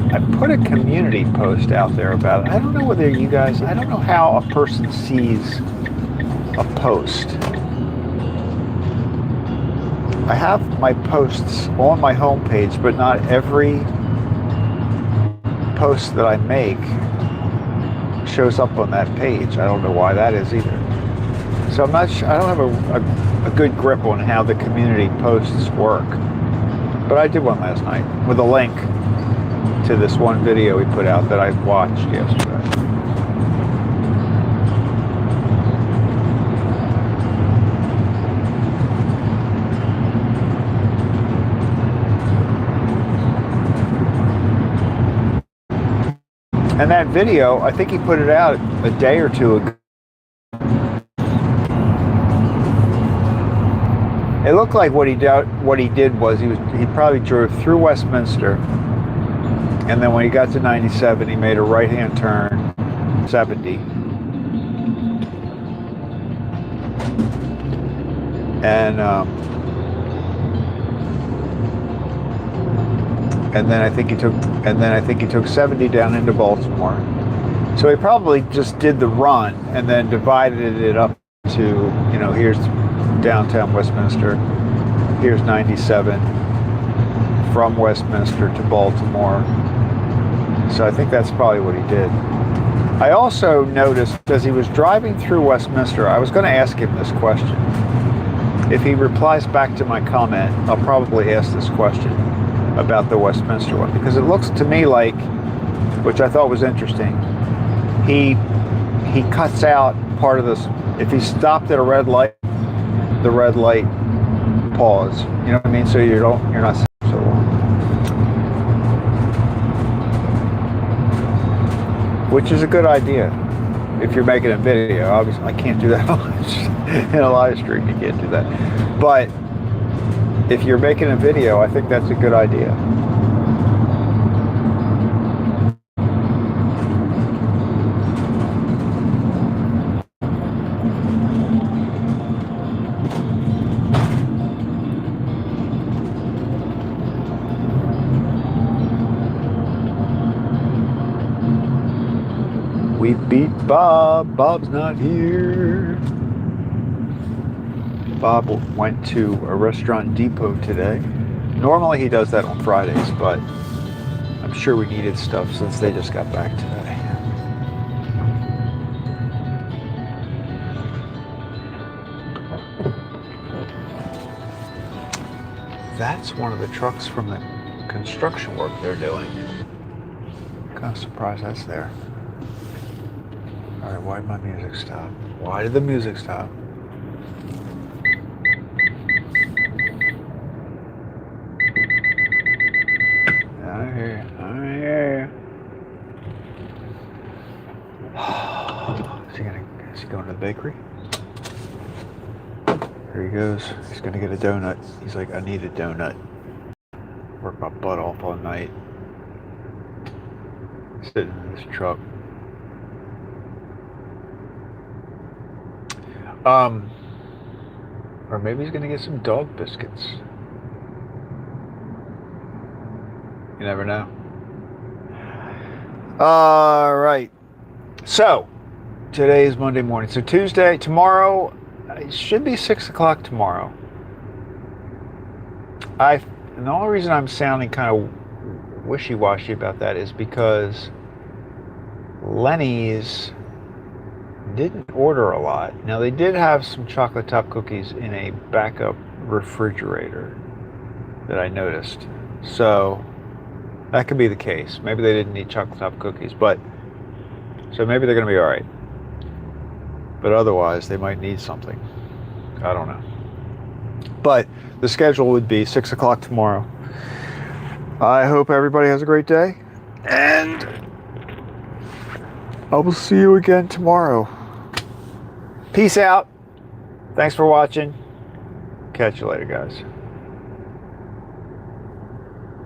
S1: I put a community post out there about it. I don't know whether you guys, I don't know how a person sees a post. I have my posts on my homepage, but not every post that I make shows up on that page. I don't know why that is either. So I'm not sure, I don't have a good grip on how the community posts work. But I did one last night with a link to this one video we put out that I watched yesterday. And that video, I think he put it out a day or two ago. It looked like what he did was he probably drove through Westminster, and then when he got to 97, he made a right-hand turn, 70. and then I think he took 70 down into Baltimore. So he probably just did the run and then divided it up to, you know, here's downtown Westminster, here's 97 from Westminster to Baltimore. So I think that's probably what he did. I also noticed as he was driving through Westminster, I was going to ask him this question. If he replies back to my comment, I'll probably ask this question about the Westminster one, because it looks to me like, which I thought was interesting, he cuts out part of this. If he stopped at a red light, the red light pause. You know what I mean? So you're not so long. Which is a good idea if you're making a video. Obviously, I can't do that in a live stream. You can't do that. But if you're making a video, I think that's a good idea. We beat Bob. Bob's not here. Bob went to a restaurant depot today. Normally he does that on Fridays, but I'm sure we needed stuff since they just got back today. That's one of the trucks from the construction work they're doing. Kind of surprised that's there. All right, why did my music stop? Why did the music stop? I hear you. Is he going to the bakery? Here he goes. He's gonna get a donut. He's like, I need a donut. Work my butt off all night. Sitting in this truck. Or maybe he's gonna get some dog biscuits. You never know. All right. So today is Monday morning. So tomorrow, it should be 6 o'clock tomorrow. And the only reason I'm sounding kind of wishy-washy about that is because Lenny's didn't order a lot. Now they did have some chocolate top cookies in a backup refrigerator that I noticed. So that could be the case. Maybe they didn't need chocolate top cookies, but so maybe they're going to be all right. But otherwise, they might need something. I don't know. But the schedule would be 6 o'clock tomorrow. I hope everybody has a great day, and I will see you again tomorrow. Peace out. Thanks for watching. Catch you later, guys.